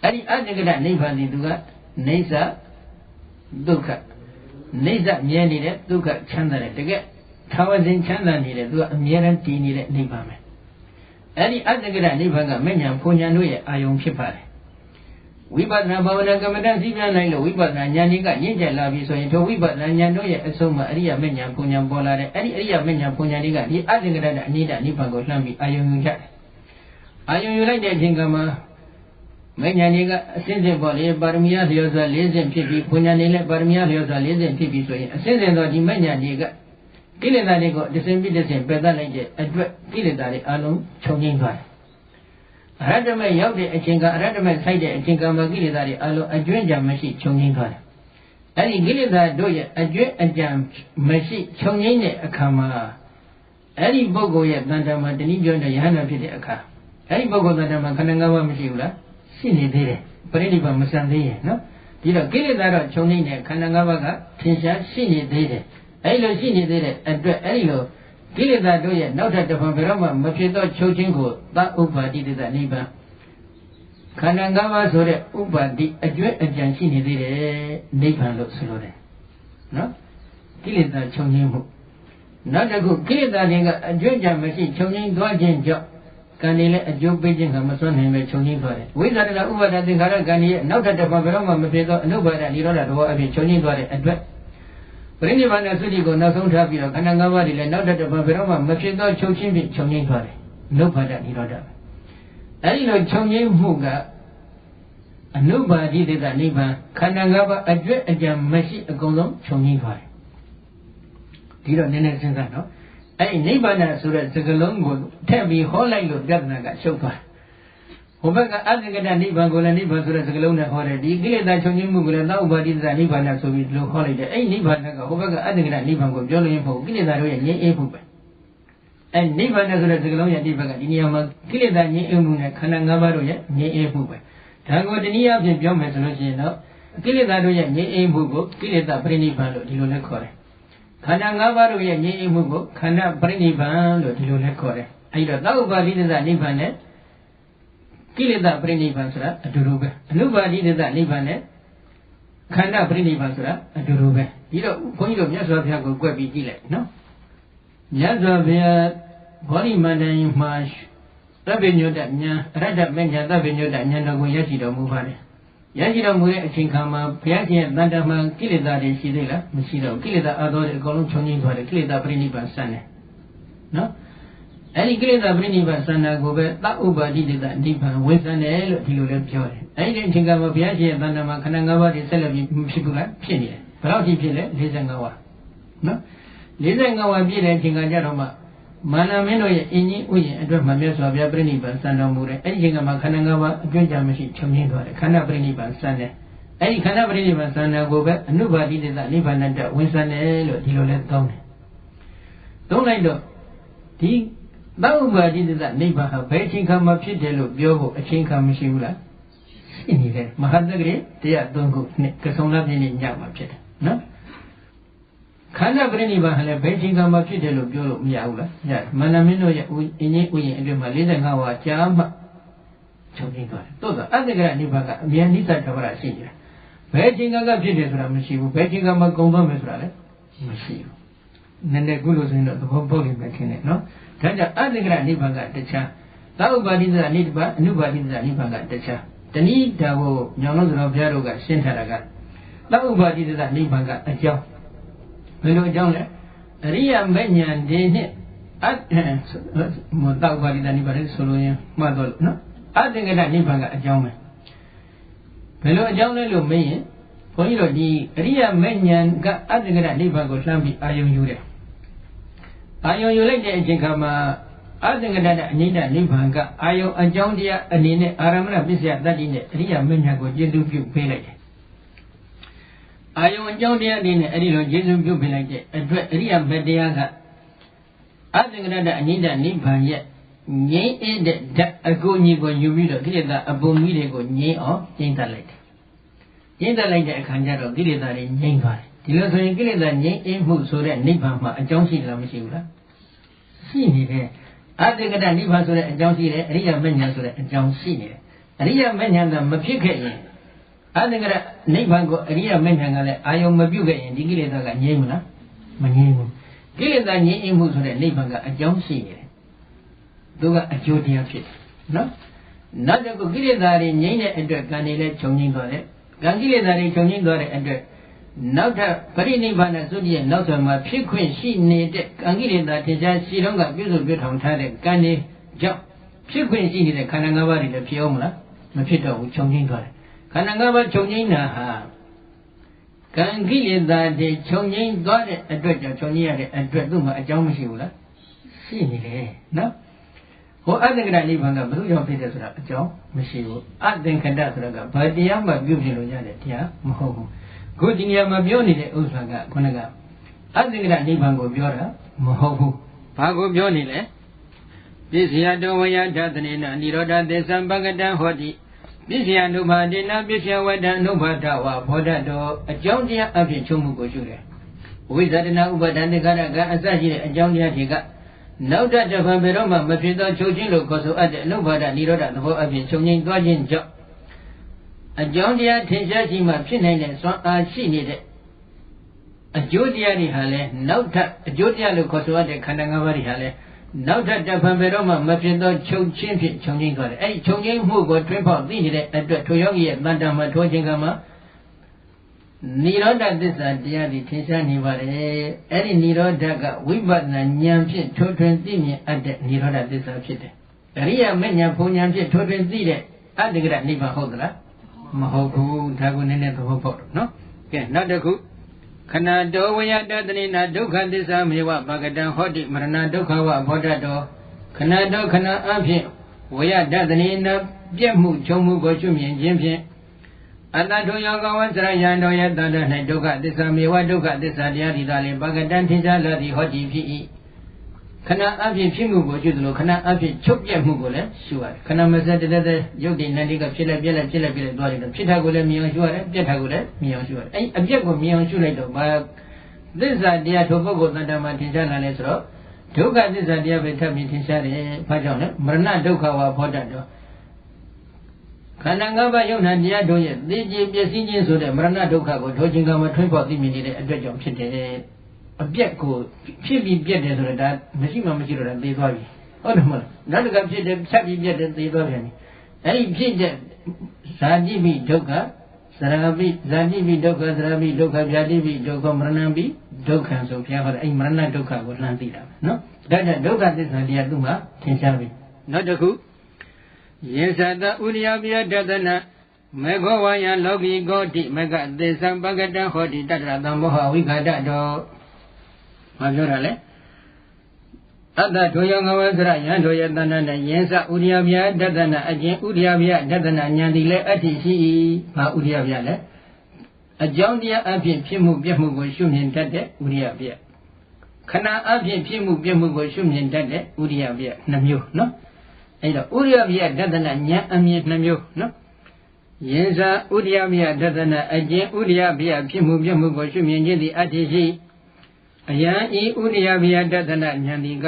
အဲ့ဒီအသင်္ကတနိဗ္ဗာန်ဒီသူကနေသဒုက္ခနေသမြဲနေတဲ့ဒုက္ခချမ်းသာတဲ့တကယ်ထာဝစဉ်ချမ်းသာနေတဲ့သူကအမြဲတမ်းတည်နေတဲ့နိဗ္ဗာန်ပဲအဲ့ဒီအတ္တကရနိဗ္ဗာန်ကမဉ္ဇဉ်ဘုံဉဏ်တို့ရဲ့အာယုံဖြစ်ပါတယ် ဝိပဿနာဘာဝနာကမ္မဋ္ဌာန်းစီးပြန်နိုင်လို့ဝိပဿနာဉာဏ်ကြီးကရင့်ကျက်လာပြီဆိုရင်ထိုဝိပဿနာဉာဏ်တို့ရဲ့အဆုံးမှာအရိယာမဉ္ဇဉ်ပူဉ္ဇဉ်ပေါ်လာတဲ့အဲ့ဒီအရိယာမဉ္ဇဉ်ပူဉ္ဇဉ်တွေကဒီအသင်္ကတအနိဒနိဗ္ဗာန်ကိုလှမ်းပြီးအာယုံယူကြတယ်အာယုံယူလိုက်တဲ့အချိန်ကမှမဉ္ဇဉ်တွေကအစဉ်စဉ်ပေါ်လေပါရမီအလျော်စွာ၄ဆင့်ဖြစ်ပြီးပူဉ္ဇဉ်တွေလည်းပါရမီအလျော်စွာ၄ဆင့်ဖြစ်ပြီးဆိုရင်အစဉ်စဉ်သောဒီမဉ္ဇဉ်တွေကကိလေသာတွေကိုတစ်ဆင့်ပြီးတစ်ဆင့်ပယ်တတ်လိုက်တဲ့အတွက်ကိလေသာတွေအလုံးချုပ်ငြိမ်းသွားတယ်အရဟတမေရောက်တဲ့အချိန်ကအရဟတမေဆိုင်တဲ့အချိန်ကမှကိလေသာတွေအလုံးအကျွင့်ကြံမရှိချုပ်ငြိမ်းသွားတယ်အဲ့ဒီကိလေသာတို့ရဲ့အကျွင့်အကြံမရှိချုပ်ငြိမ်းတဲ့အခါမှာအဲ့ဒီပုဂ္ဂိုလ်ရဲ့တန်တမာတနည်းပြောတဲ့ယဟနာဖြစ်တဲ့အခါအဲ့ဒီပုဂ္ဂိုလ်တန်တမာခန္ဓာ၅ပါးမရှိဘူးလားရှိနေသေးတယ်ပရိနိဗ္ဗာန်မဆန်သေးရဲ့နော်ဒီတော့ကိလေသာတော့ချုပ်ငြိမ်းတဲ့ခန္ဓာ၅ပါးကထင်ရှားရှိနေသေးတယ်အဲ့လိုရှိနေသေးတဲ့အတွက်အဲ့ဒီလိုကိလေသာတို့ရဲ့နောက်ထပ်တစ်ဖန်ဘယ်တော့မှမဖြစ်သောချုပ်ခြင်းကိုသဥပ္ပါတိတ္တနိဗ္ဗာန်ခန္ဓာ၅ပါးဆိုတဲ့ဥပ္ပါတိအကျွဲ့အကြံရှိနေသေးတယ်နိဗ္ဗာန်လို့ဆိုလိုတယ်နော်ကိလေသာချုပ်ငြိမ်းမှုနောက်တစ်ခုကိလေသာတွေကအကျွဲ့အကြံမရှိချုပ်ငြိမ်းသွားခြင်းကြောင့်ကံတွေလည်းအကျိုးပေးခြင်းကမစွမ်းနိုင်ပဲချုပ်ငြိမ်းသွားတယ်ဝိသရဏဥပါဒသင်္ခါရကံတွေရဲ့နောက်ထပ်တစ်ဖန်ဘယ်တော့မှမဖြစ်သောအနုပါဒနိရောဓသဘောအဖြစ်ချုပ်ငြိမ်းသွားတဲ့အတွက်ပရိနိဗ္ဗာန်သုတိကိုနောက်ဆုံးထားပြီးတော့ခန္ဓာ၅ပါးတွေလည်းနောက်တစ်ပတ်ဘယ်တော့မှမဖြစ်သောချုပ်ချင်းဖြင့်ချုပ်ငြိမ်းသွားတယ်။အနုပါဒနိရောဓ။အဲဒီလိုချုပ်ငြိမ်းမှုကအနုပါတိတ္တနိဗ္ဗာန်ခန္ဓာ၅ပါးအကျွတ်အကြံမရှိအကုန်လုံးချုပ်ငြိမ်းသွားတယ်။ဒီတော့နည်းနည်းစဉ်းစားနော်။အဲဒီနိဗ္ဗာန်ဆိုတဲ့စကားလုံးကိုထည့်ပြီးဟောလိုက်လို့ပြဿနာကရှုပ်သွားတယ်။ဟိုဘက်ကအသင်္ကတနိဗ္ဗာန်ကိုလည်းနိဗ္ဗာန်ဆိုတဲ့စကားလုံးနဲ့ဟောတယ်ဒီကိလေသာချုပ်ငြိမ်းမှုကိုလည်းသောဥပါတိတ္တနိဗ္ဗာန်ဆိုပြီးဒီလိုဟောလိုက်တယ်အဲ့ဒီနိဗ္ဗာန်ကဟိုဘက်ကအသင်္ကတနိဗ္ဗာန်ကိုပြောလို့ရင်မဟုတ်ကိလေသာတို့ရဲ့ငြိမ်းအေးမှုပဲအဲ့နိဗ္ဗာန်ဆိုတဲ့စကားလုံးရဲ့ဒီဘက်ကဒီနေရာမှာကိလေသာငြိမ်းအေးမှုနဲ့ခန္ဓာ၅ပါးတို့ရဲ့ငြိမ်းအေးမှုပဲဒါကိုတနည်းအားဖြင့်ပြောမယ်ဆိုလို့ရှိရင်တော့ကိလေသာတို့ရဲ့ငြိမ်းအေးမှုကိုကိလေသာပရိနိဗ္ဗာန်လို့ဒီလိုလည်းခေါ်တယ်ခန္ဓာ၅ပါးတို့ရဲ့ငြိမ်းအေးမှုကိုခန္ဓာပရိနိဗ္ဗာန်လို့ဒီလိုလည်းခေါ်တယ်အဲ့တော့သောဥပါတိတ္တနိဗ္ဗာန်နဲ့ကိလေသာပရိနိဗ္ဗာန်ဆိုတာအတူတူပဲအနုပါတိတ္တနိဗ္ဗာန်နဲ့ခန္ဓာပရိနိဗ္ဗာန်ဆိုတာအတူတူပဲဒီတော့ဘုန်းကြီးတို့မြတ်စွာဘုရားကိုကြွက်ပြီးကြည့်လိုက်နော်မြတ်စွာဘုရားဘောဓိမန္တန်မှာသဗ္ဗညုတဉာဏ်အရဟတမေဉာဏ်သဗ္ဗညုတဉာဏ်တော်ကိုရရှိတော်မူပါတယ်ရရှိတော်မူတဲ့အချိန်ခါမှာဘုရားရှင်ရဲ့တန်တမန်ကိလေသာတွေရှိသေးလားမရှိတော့ကိလေသာအသောတွေအကုန်လုံးချုပ်ငြိမ်းသွားတယ်ကိလေသာပရိနိဗ္ဗာန်ဆန်းတယ်နော်အဲ့ဒီကိလေသာပရိနိဗ္ဗာန်ဆန္ဒကိုပဲသဥပါတိတ္တနိဗ္ဗာန်ဝိသနေလို့ဒီလိုလည်းပြောတယ်အဲ့ဒီအချိန်ကမှဘုရားရှင်ရဲ့တန်တမန်ခန္ဓာ၅ပါးတွေဆက်လက်ပြီးဖြစ်ဘူးလားဖြစ်နေတယ်ဘယ်လောက်ထိဖြစ်လဲ45ဝါနော်45ဝါပြည့်တဲ့အချိန်ကကြတော့မှမာနမင်းတို့ရဲ့အင်းကြီးဥယျာဉ်အတွက်မှမြတ်စွာဘုရားပြိဋိဘံစံတော်မူတယ်အဲ့ဒီအချိန်ကမှခန္ဓာ၅ပါးအကျွင့်ကြမရှိချုပ်ငြိမ်းသွားတယ်ခန္ဓာပြိဋိဘံစံတယ်အဲ့ဒီခန္ဓာပြိဋိဘံစံတော်ကိုပဲအနုပါတိတ္တနိဗ္ဗာန်တဝိသနေလို့ဒီလိုလည်းသုံးတယ်သုံးလိုက်တော့ဒီသောဥပါတိတ္တနိဗ္ဗာန်ဟာဘယ်အချိန်ခါမှဖြစ်တယ်လို့ပြောဖို့အချိန်ခါမရှိဘူးလားရှိနေတယ်မဟာတက္ကရာ103ခုနှစ်ကဆုံလပြည့်နေ့ညမှာဖြစ်တယ်နော်ခန္ဓာပရိနိဗ္ဗာန်ဟာလည်းဘယ်အချိန်ခါမှဖြစ်တယ်လို့ပြောလို့မရဘူးလားရတယ်မန္တမင်းတို့ရဲ့အင်းကြီးဥယျာဉ်အတွင်းမှာ45ဝါကြာမှချုပ်ငြိမ်းသွားတယ်တိုးတော့အတ္တကရနိဗ္ဗာန်ကအမြဲနိစ္စတဝရရှိနေတယ်ဘယ်အချိန်ကဖြစ်တယ်ဆိုတာမရှိဘူးဘယ်အချိန်ကမှကုန်သွားမယ်ဆိုတာလည်းမရှိဘူးနည်းနည်းကုလို့ဆိုရင်တော့သဘောပေါက်နေမယ်ထင်တယ်နော်ဒါကြောင့်အတ္တကရနိဗ္ဗာန်ကတခြားသာဥပါတိတ္တနိဗ္ဗာန်အနုပါတိတ္တနိဗ္ဗာန်ကတခြားတဏိဒါကိုညောင်လို့ဆိုတော့ဘုရားတို့ကရှင်းထားတာကသာဥပါတိတ္တနိဗ္ဗာန်ကအကြောင်းဘယ်လိုအကြောင်းလဲအရိယာမဉ္ဇဉ်ဒီနဲ့သာဥပါတိတ္တနိဗ္ဗာန်ဆိုလို့ရင်မှတ်တော့နော်အတ္တကရနိဗ္ဗာန်ကအကြောင်းပဲဘယ်လိုအကြောင်းလဲလို့မေးရင်ဘုန်းကြီးတို့ဒီအရိယာမဉ္ဇဉ်ကအတ္တကရနိဗ္ဗာန်ကိုလှမ်းပြီးအာယုံယူတယ်အာယုံယူလိုက်တဲ့အချိန်ခါမှာအသင်္ကတအနိဒနိဗ္ဗာန်ကအာယုံအကြောင်းတရားအနေနဲ့အာရမဏပစ္စယတတ္တိနဲ့အရိယာမဉ္ဇဉ်ကိုကျေစုပြုပေးလိုက်တယ်အာယုံအကြောင်းတရားအနေနဲ့အဲ့ဒီလိုကျေစုပြုပေးလိုက်တဲ့အတွက်အရိယာဘက်တရားကအသင်္ကတအနိဒနိဗ္ဗာန်ရဲ့ငြိမ်းအေးတဲ့ဓာတ်အကိုကြီးကိုယူပြီးတော့ကိလေသာအပုံကြီးတွေကိုငြိမ်းအောင်ကျင့်တတ်လိုက်တယ်ကျင့်တတ်လိုက်တဲ့အခါကျတော့ကိလေသာတွေငြိမ်းသွားတယ်ဒီလိုဆိုရင်ကိလေသာငြိမ်းအေးမှုဆိုတဲ့နိဗ္ဗာန်မှာအကြောင်းရှိလားမရှိဘူးလားရှိနေတယ်အတ္တကတနိဗ္ဗာန်ဆိုတဲ့အကြောင်းရှိတယ်အရိယာမဉ္ဇဉ်ဆိုတဲ့အကြောင်းရှိနေတယ်အရိယာမဉ္ဇဉ်ကမဖြစ်ခဲ့ရင်အတ္တကတနိဗ္ဗာန်ကိုအရိယာမဉ္ဇဉ်ကလည်းအာယုံမပြုတ်ခဲ့ရင်ဒီကိလေသာကငြိမ်းမလားမငြိမ်းဘူးကိလေသာငြိမ်းအေးမှုဆိုတဲ့နိဗ္ဗာန်ကအကြောင်းရှိနေတယ်သူကအကျိုးတရားဖြစ်တယ်နော် နောက်တစ်ခုကိလေသာတွေငြိမ့်တဲ့အတွက်ကံတွေလည်းချုပ်ငြိမ်းသွားတယ်ကံကိလေသာတွေချုပ်ငြိမ်းသွားတဲ့အတွက်နောက်ထပ်ပရိနိဗ္ဗာန်သုတိရဲ့နောက်ဆုံးမှာဖြစ်ခွင့်ရှိနေတဲ့ကံကိလေသာထင်ရှားရှိတော့ကပြုစုပြုထောင်ထားတဲ့ကံတွေကြောင့်ဖြစ်ခွင့်ရှိနေတဲ့ခန္ဓာ၅ပါးတွေလည်းဖြစ်အောင်မလားမဖြစ်တော့ဘူးချုပ်ငြိမ်းသွားတယ်ခန္ဓာ၅ပါးချုပ်ငြိမ်းတာဟာကံကိလေသာတွေချုပ်ငြိမ်းသွားတဲ့အတွက်ကြောင့်ချုပ်ငြိမ်းရတဲ့အတွက်သူ့မှာအကြောင်းမရှိဘူးလားရှိနေတယ်နော်ဟောအသင်္ကတနိဗ္ဗာန်ကဘယ်လိုကြောင့်ဖြစ်တယ်ဆိုတာအကြောင်းမရှိဘူးအသင်္ကတဆိုတာကဘာတရားမှပြုပြင်လို့ရတဲ့တရားမဟုတ်ဘူးခုဒီနေရာမှာပြောနေတဲ့ဥစ္စာကခုနကအသင်္ကတနိဗ္ဗာန်ကိုပြောတာမဟုတ်ဘူးဘာကိုပြောနေလဲပစ္စယတောဝယဓာတနေနနိရောဓသစ္စာပကတံဟောတိပစ္စယနုဘာဒေနပစ္စယဝတ္တနုဘာဒဝဘောဓတောအကြောင်းတရားအဖြစ်ချုပ်မှုကိုရှုတယ်ဝိဇ္ဇတနာဥပါဒံတေခရကအစရှိတဲ့အကြောင်းတရားတွေကနောက်တဖန်ဘယ်တော့မှမဖြစ်သောချုပ်ခြင်းလို့ခေါ်ဆိုအပ်တဲ့အနုဘာဒနိရောဓသဘောအဖြစ်ချုပ်ငြိမ်းသွားခြင်းကြောင့်အကြောင်းတရားထင်ရှားရှိမှဖြစ်နိုင်တဲ့စွမ်းအားရှိနေတဲ့အကျိုးတရားတွေဟာလည်းနောက်ထပ်အကျိုးတရားလို့ခေါ်ဆိုရတဲ့ခန္ဓာ၅ပါးတွေဟာလည်းနောက်ထပ်တဖန်ဘယ်တော့မှမဖြစ်သောချုပ်ခြင်းဖြင့်ချုပ်ငြိမ်းသွားတယ်အဲဒီချုပ်ငြိမ်းမှုကိုတွင်းဖောက်သိနေတဲ့အတွက်ထိုယောဂီရဲ့တဏ္ဍာမှာထိုးခြင်းကမှာနိရောဓသစ္စာတရားတွေထင်ရှားနေပါတယ်အဲ့ဒီနိရောဓကဝိပဿနာဉာဏ်ဖြင့်ထိုးထွင်းသိမြင်အပ်တဲ့နိရောဓသစ္စာဖြစ်တယ်အရိယာမဉာဏ်ဘုံဉာဏ်ဖြင့်ထိုးထွင်းသိတဲ့အတ္တကရနိဗ္ဗာန်ဟုတ်သလားမဟုတ်ဘူးဒါကိုနည်းနည်းသဘောပေါက်တော့နော်ကဲနောက်တစ်ခုခဏတောဝယတတနိနာဒုက္ခသစ္စာမေဝဘာဂတံဟောတိမရဏဒုက္ခဝဘောဓတောခဏတောခဏအဖြစ်ဝယတတနိနာပြက်မှုချုပ်မှုကိုရှုမြင်ခြင်းဖြင့်အတ္တဒုယောကဝဆရယံတော်ရဲ့တဏ္ဍ၌ဒုက္ခသစ္စာမေဝဒုက္ခသစ္စာတရားဒီသာလင်ဘာဂတံထင်ရှားလာသည်ဟောတိဖြစ်၏ခဏအဖြစ်ဖြစ်မှုကိုရှုသလိုခဏအဖြစ်ချုပ်ပြက်မှုကိုလည်းရှုရတယ်ခဏမစက်တည်းတည်းရုပ်တည်နန္ဒီကဖြစ်လိုက်ပြက်လိုက်ဖြစ်လိုက်ပြက်လိုက်သွားတယ်ဖြစ်တာကိုလည်းမြင်အောင်ရှုရတယ်ပြက်တာကိုလည်းမြင်အောင်ရှုရတယ်အဲ့အပြက်ကိုမြင်အောင်ရှုလိုက်တော့ဘာသစ္စာတရားထိုပုဂ္ဂိုလ်တဏ္ဍမှာထင်ရှားလာလဲဆိုတော့ဒုက္ခသစ္စာတရားပဲထပ်ပြီးထင်ရှားတယ်ဘာကြောင့်လဲမရဏဒုက္ခဝဘောဓတောခန္ဓာ၅ပါးယုံနာတရားတို့ရဲ့သိခြင်းပျက်စီးခြင်းဆိုတဲ့မရဏဒုက္ခကိုထိုခြင်းကမှထွန်းဖော်သိမြင်နေတဲ့အတွက်ကြောင့်ဖြစ်တယ်အပြက်ကိုဖြစ်ပြီးပြက်တယ်ဆိုတော့ဒါမရှိမှမရှိတော့တာသိသွားပြီဟုတ်တယ်မဟုတ်လားနောက်တစ်ခါဖြစ်တယ်ဖြတ်ပြီးပြက်တယ်သိသွားပြန်ပြီအဲ့ဒီဖြစ်တဲ့ဇာတိပိဒုက္ခသရပိဇာတိပိဒုက္ခသရပိဒုက္ခဗျာတိပိဒုက္ခမရဏပိဒုက္ခဆိုဘုရားဟောတယ်အဲ့မရဏဒုက္ခကိုလှမ်းသိတာနော်ဒါကြောင့်ဒုက္ခသစ္စာတရားသူ့မှာထင်ရှားပြီနောက်တစ်ခုယေသတဥရိယပြဒတနာမေဃဝါယလောကိကောတိမကသေသံပကတံဟောတိတတရတံမောဟဝိခာတတောမပြောတာလေအတ္တထိုယောငဝဆရယံတို့ရဲ့တဏ္ဍနဲ့ယေသဥရိယပြဒတနာအကျင့်ဥရိယပြဒတနာဉာဏ်ဒီလည်းအဋ္ဌိရှိ၏ဘာဥရိယပြလဲအကြောင်းတရားအဖြစ်ဖြစ်မှုပြက်မှုကိုရှုမြင်တတ်တဲ့ဥရိယပြခဏအဖြစ်ဖြစ်မှုပြက်မှုကိုရှုမြင်တတ်တဲ့ဥရိယပြနှမျိုးနော်အဲ့တော့ဥရိယပြဒတနာဉာဏ်အမြင်နှမျိုးနော်ယေဇာဥရိယပြဒတနာအကျင့်ဥရိယပြဖြစ်မှုပြက်မှုကိုရှုမြင်ခြင်းသည်အဋ္ဌိရှိအယံဤဥရိယပြဒတနာဉာဏ်ဒီက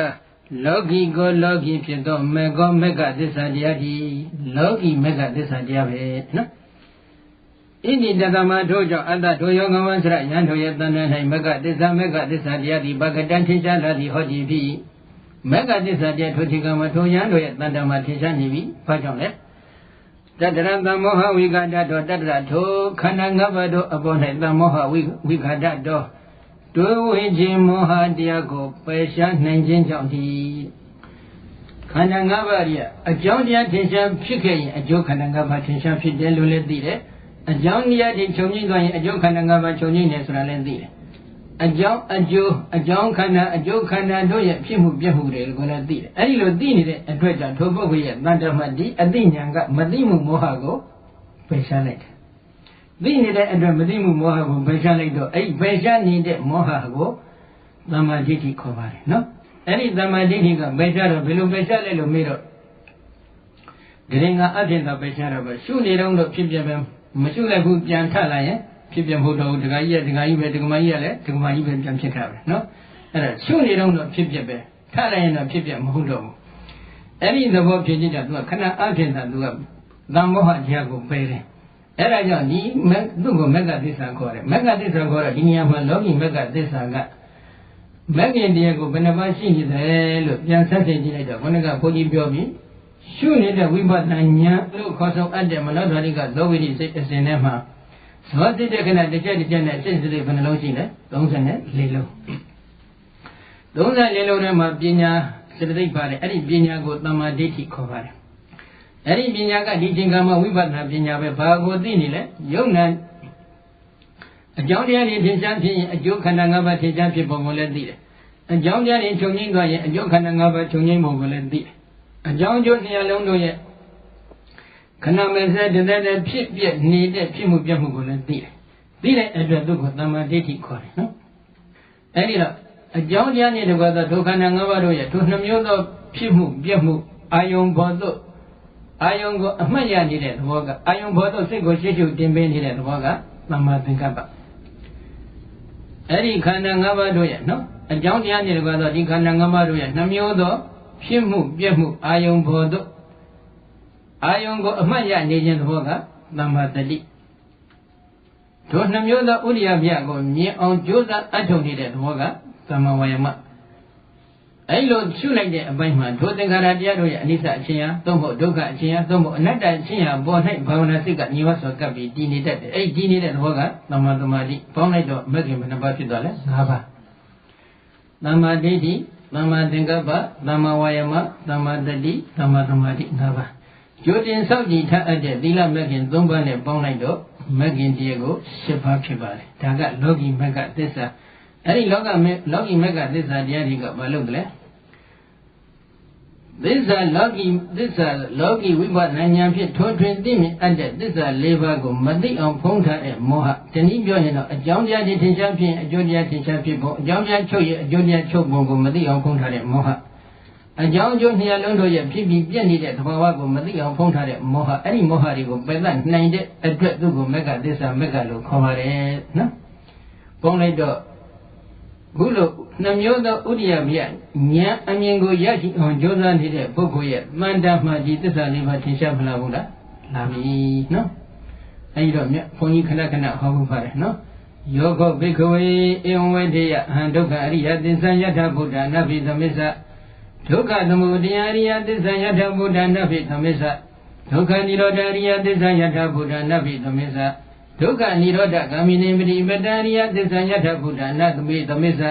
လောကီကိုလောကီဖြစ်သောမေဃမေဃသစ္စာတရားဒီလောကီမေဃသစ္စာတရားပဲနော်ဣတိတသမထို့ကြောင့်အတ္တထိုယောဂဝံစရယံထိုရဲ့တဏ္ဍ၌မေဃသစ္စာမေဃသစ္စာတရားဒီဘဂတံထင်ရှားလာသည်ဟောကြည်ဖြစ်မေဃသစ္စာတရားထိုထိကမှာထိုယံတို့ရဲ့တဏ္ဍမှာထင်ရှားနေပြီဘာကြောင့်လဲတတရတမောဟဝိခာတတောတတရထိုခန္ဓာ၅ပါးတို့အပေါ်၌တမောဟဝိခာတတောဒုဝိခြင်းမောဟတရားကိုပယ်ရှားနိုင်ခြင်းကြောင့်ဒီခန္ဓာ၅ပါးရဲ့အကြောင်းတရားထင်ရှားဖြစ်ခဲ့ရင်အကျိုးခန္ဓာ၅ပါးထင်ရှားဖြစ်တယ်လို့လည်းသိတယ်အကြောင်းတရားတွေချုပ်ငြိမ်းသွားရင်အကျိုးခန္ဓာ၅ပါးချုပ်ငြိမ်းတယ်ဆိုတာလည်းသိတယ်အကြောင်းအကျိုးအကြောင်းခန္ဓာအကျိုးခန္ဓာတို့ရဲ့ဖြစ်မှုပြက်မှုတွေကိုလည်းသိတယ်အဲ့ဒီလိုသိနေတဲ့အတွက်ကြောင့်ထိုပုဂ္ဂိုလ်ရဲ့တဏ္ဍမှဒီအသိဉာဏ်ကမသိမှုမောဟကိုပယ်ရှားလိုက်တယ်သိနေတဲ့အတွက်မသိမှုမောဟကိုပယ်ရှားလိုက်တော့အဲ့ဒီပယ်ရှားနေတဲ့မောဟကိုသမ္မာဒိဋ္ဌိခေါ်ပါတယ်နော်အဲ့ဒီသမ္မာဒိဋ္ဌိကပယ်ရှားတော့ဘယ်လိုပယ်ရှားလဲလို့မေးတော့ဒီရင်ကအဖြစ်တော့ပယ်ရှားတော့ပဲရှုနေတော့ဖြစ်ပြပဲမရှုလိုက်ဘူးပြန်ထလာရင်ဖြစ်ပြမဟုတ်တော့ဘူးဒကာကြီးရဲ့ဒကာကြီးပဲဒကမကြီးရဲ့လည်းဒကမကြီးပဲပြန်ဖြစ်တာပဲနော်အဲ့ဒါရှုနေတော့ဖြစ်ပြပဲထလိုက်ရင်တော့ဖြစ်ပြမဟုတ်တော့ဘူးအဲ့ဒီသဘောဖြစ်နေတာသူကခဏအဖြစ်တာသူကသံမောဟတရားကိုပယ်တယ်အဲ့ဒါကြောင့်ဒီသူ့ကိုမက္ကသစ္စာခေါ်တယ်မက္ကသစ္စာခေါ်တော့ဒီနေရာမှာလောကီမက္ကသစ္စာကမဂ္ဂင်တရားကိုဘယ်နှပါရှိနေတယ်လို့ပြန်ဆက်သိကြည့်လိုက်တော့ခொနကဘုန်းကြီးပြောပြီး ရှုနေတဲ့ဝိပဿနာဉာဏ်လို့ခေါ်ဆောင်အပ်တဲ့မနောဓာတိကလောဝိရိစိတ်အစဉ်ထဲမှာဇောတိတဲ့ခဏတစ်ချက်တစ်ချက်နဲ့စိတ်စိတ်ဘယ်နှလုံးရှိလဲ34လုံး34လုံးထဲမှာပညာစေတသိက်ပါတယ်အဲ့ဒီပညာကိုသမ္မာဒိဋ္ဌိခေါ်ပါတယ်အဲ့ဒီပညာကဒီချိန်ကမှဝိပဿနာပညာပဲဘာကိုသိနေလဲယုံနာအကြောင်းတရားတွေထင်ရှားဖြစ်ရင်အကျိုးခန္ဓာ၅ပါးထင်ရှားဖြစ်ပုံကိုလည်းသိတယ်အကြောင်းတရားတွေချုပ်ငိမ့်သွားရင်အကျိုးခန္ဓာ၅ပါးချုပ်ငိမ့်ပုံကိုလည်းသိတယ်အကြောင်းအကျိုးနှစ်လုံးတို့ရဲ့ခဏမဲ့စတဲ့တဲ့ဖြစ်ပြနေတဲ့ဖြစ်မှုပြမှုကိုလည်းသိတယ်သိတဲ့အတွက်သူ့ကိုသမ္မာဒိဋ္ဌိခေါ်တယ်နော်အဲ့ဒီတော့အကြောင်းတရားနဲ့တကွာသောဒုက္ခနာ၅ပါးတို့ရဲ့ထိုနှမျိုးသောဖြစ်မှုပြမှုအာယုံဘောသို့အာယုံကိုအမှတ်ရနေတဲ့သဘောကအာယုံဘောသို့စိတ်ကိုရှေ့ရှုတင်ပေးနေတဲ့သဘောကသမ္မာသင်္ကပ္ပအဲ့ဒီခန္ဓာ၅ပါးတို့ရဲ့နော်အကြောင်းတရားနဲ့တကွာသောဒီခန္ဓာ၅ပါးတို့ရဲ့နှမျိုးသောဖြစ်မှုပြမှုအာယုံဘောသို့အာယုံကိုအမှတ်ရနေခြင်းသဘောကသမ္မာတတိတို့နှမျိုးသောဥရိယပြကိုမြင်အောင်ကြိုးစားအထောက်နေတဲ့သဘောကသမ္မာဝါယမအဲ့လိုရှုလိုက်တဲ့အပိုင်းမှာဒုသင်္ခါရတရားတို့ရဲ့အနိစ္စအချင်းဟာသို့မဟုတ်ဒုက္ခအချင်းဟာသို့မဟုတ်အနတ္တအချင်းဟာပေါ်၌ဘာဝနာစိတ်ကညီဝဆောကပ်ပြီးတည်နေတတ်တယ်အဲ့ဒီတည်နေတဲ့သဘောကသမ္မာသမာဓိပေါင်းလိုက်တော့မဂ္ဂင်ဘယ်နှပါးဖြစ်သွားလဲ၅ပါးသမ္မာဒိဋ္ဌိသမ္မာသင်္ကပ္ပသမ္မာဝါယမသမ္မာတတိသမ္မာသမာဓိ၅ပါးကြိုတင်စောင့်ကြည့်ထားအပ်တဲ့သီလမဂ္ဂင်၃ပါးနဲ့ပေါင်းလိုက်တော့မဂ္ဂင်တရားကို၈ပါးဖြစ်ပါတယ်ဒါကလောကီမဂ္ဂသစ္စာအဲ့ဒီလောကီမဂ္ဂသစ္စာတရားတွေကဘာလို့လဲသစ္စာလောကီဝိပဿနာဉာဏ်ဖြင့်ထွန်းထွင်းသိမြင်အပ်တဲ့သစ္စာ၄ပါးကိုမသိအောင်ဖုံးထားတဲ့မောဟတနည်းပြောရင်တော့အကြောင်းတရားတွေထင်ရှားဖြစ်အကျိုးတရားထင်ရှားဖြစ်ပုံအကြောင်းတရားချုပ်ရဲ့အကျိုးတရားချုပ်ပုံကိုမသိအောင်ဖုံးထားတဲ့မောဟအကြောင်းအကျိုးနှစ်ရလုံးတို့ရဲ့ဖြစ်ပြီးပြည့်နေတဲ့သဘာဝကိုမသိအောင်ဖုံးထားတဲ့မောဟအဲ့ဒီမောဟတွေကိုပယ်တတ်နိုင်တဲ့အတွက်သူ့ကိုမဂ္ဂသစ္စာမဂ္ဂလို့ခေါ်ပါတယ်နော်ပုံလိုက်တော့ခုလိုနှမျိုးသောဥဒိယမြတ်ဉာဏ်အမြင်ကိုရရှိအောင်ကြိုးစားနေတဲ့ပုဂ္ဂိုလ်ရဲ့မှန်တာမှဒီသစ္စာလေးပါးထင်ရှားမလားဘူးလားလာပြီနော်အဲဒီတော့မြတ်ဘုန်းကြီးခဏခဏဟောဖို့ပါတယ်နော်ယောဂဘိက္ခဝေဧဝံဝေဒေယအဟံဒုက္ခအရိယသစ္စာယထာဘုဒ္ဓနာဖိသမစ္ဆဒုက္ခသမုဒယအရိယသစ္စာယထာဘုဒ္ဓနာဖိသမစ္ဆဒုက္ခនិရောဓအရိယသစ္စာယထာဘုဒ္ဓနာဖိသမစ္ဆဒုက္ခនិရောဓဂ ामि နိပတိပတ္တရိယသစ္စာယထာဘုဒ္ဓနာသမိသမစ္ဆ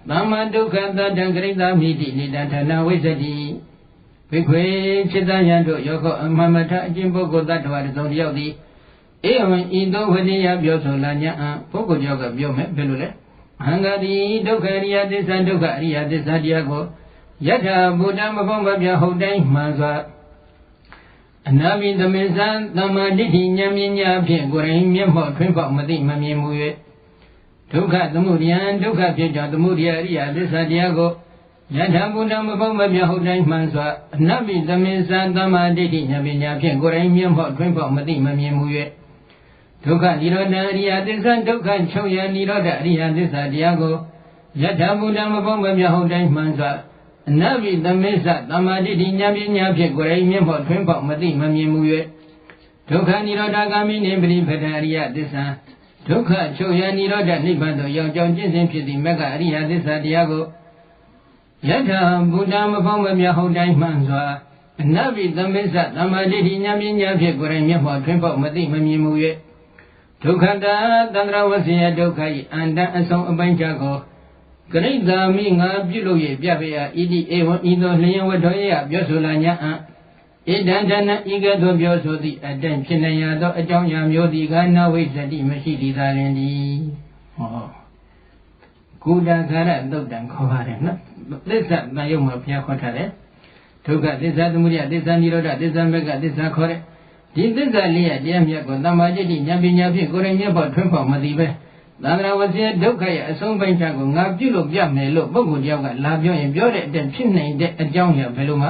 သမ္မာဒုက္ခသတ္တံဂရိတာမိတိနိဒဌာနဝိသတိဘိခွေจิตယံတို့ယောဂအမှန်မထအကျင့်ပုဂ္ဂိုလ်တ attva တစ်စုံတစ်ယောက်သည်ဧဝံဤသို့ဝိနည်းပြောဆိုလာညာပုဂ္ဂိုလ်ကြောက်ကပြောမယ်ဘယ်လိုလဲအဟံဂတိဒုက္ခအရိယသစ္စာဒုက္ခအရိယသစ္စာတရားကိုယထာဘုဒ္ဓမဖောင်းမပြဟုတ်တိုင်းမှန်စွာအနာမိသမစ္ဆံသမ္မာဒိဋ္ဌိဉာဏ်မြညာဖြင့်ကိုယ်ရင်မျက်မှောက်ထွန်းပေါက်မသိမမြင်မူ၍ဒုက္ခသမုဒယံဒုက္ခဖြစ်ကြောင့်သမုဒယအရိယသစ္စာတရားကိုယထာဘုဒ္ဓမဖောင်းမပြဟုတ်တိုင်းမှန်စွာအနာမိသမစ္ဆံသမ္မာဒိဋ္ဌိဉာဏ်မြညာဖြင့်ကိုယ်ရင်မျက်မှောက်ထွန်းပေါက်မသိမမြင်မူ၍ဒုက္ခនិရောဓအရိယသစ္စာဒုက္ခချုပ်ရនិရောဓအရိယသစ္စာတရားကိုယထာဘုဒ္ဓမဖောင်းမပြဟုတ်တိုင်းမှန်စွာအနာမိသမစ္ဆသမ္မာဒိဋ္ဌိဉာဏ်ပညာဖြင့်ကိုယ်ရင်မျက်မှောက်ထွန်းပေါက်မသိမမြင်မူ၍ဒုက္ခនិရောဓဂ ामि နိပတိပတ္တအရိယသစ္စာဒုက္ခချုပ်ရនិရောဓနိဗ္ဗာန်သို့ရောက်ကြောင်းကျင့်စဉ်ဖြစ်သည့်မဂ္ဂအရိယသစ္စာတရားကိုယထာဘုဒ္ဓမဖောင်းမပြဟုတ်တိုင်းမှန်စွာအနာမိသမစ္ဆသမ္မာဒိဋ္ဌိဉာဏ်ပညာဖြင့်ကိုယ်ရင်မျက်မှောက်ထွန်းပေါက်မသိမမြင်မူ၍ဒုက္ခတာသန္တရဝစီယဒုက္ခ၏အန္တအဆုံးအပိုင်းခြားကိုဂရိတာမိငါပြုလို့၍ပြပေယဣတိဧဝံဤသို့လျင်ဝတ္ထောယပြောဆိုလာညာဣဒံတဏဤကဲ့သို့ပြောဆိုသည့်အတန်ဖြစ်နေရသောအကြောင်းအရာမျိုးသည်ကနာဝိသတိမရှိသည်သာလင်သည်ဟောကုဒဂရသုတ်တံခေါ်ပါတယ်နော်သစ္စာတန်ရုပ်မှာဘုရားခေါ်ထားတယ်ဒုက္ခသစ္စာသမုဒယသစ္စာនិရောဓသစ္စာမဂ္ဂသစ္စာခေါ်တဲ့ဒီသစ္စာလေးရတရားမြတ်ကိုသမ္မာဒိဋ္ဌိဉာဏ်ပညာဖြင့်ကိုယ်ရင်မျက်ပေါက်ထွန်းပေါက်မသိပဲသန္တရာဝစီဒုက္ခရဲ့အဆုံးပိုင်းခြားကိုငါပြုလို့ပြမယ်လို့ပုဂ္ဂိုလ်တယောက်ကလာပြောရင်ပြောတဲ့အတန်ဖြစ်နိုင်တဲ့အကြောင်းရဘယ်လိုမှ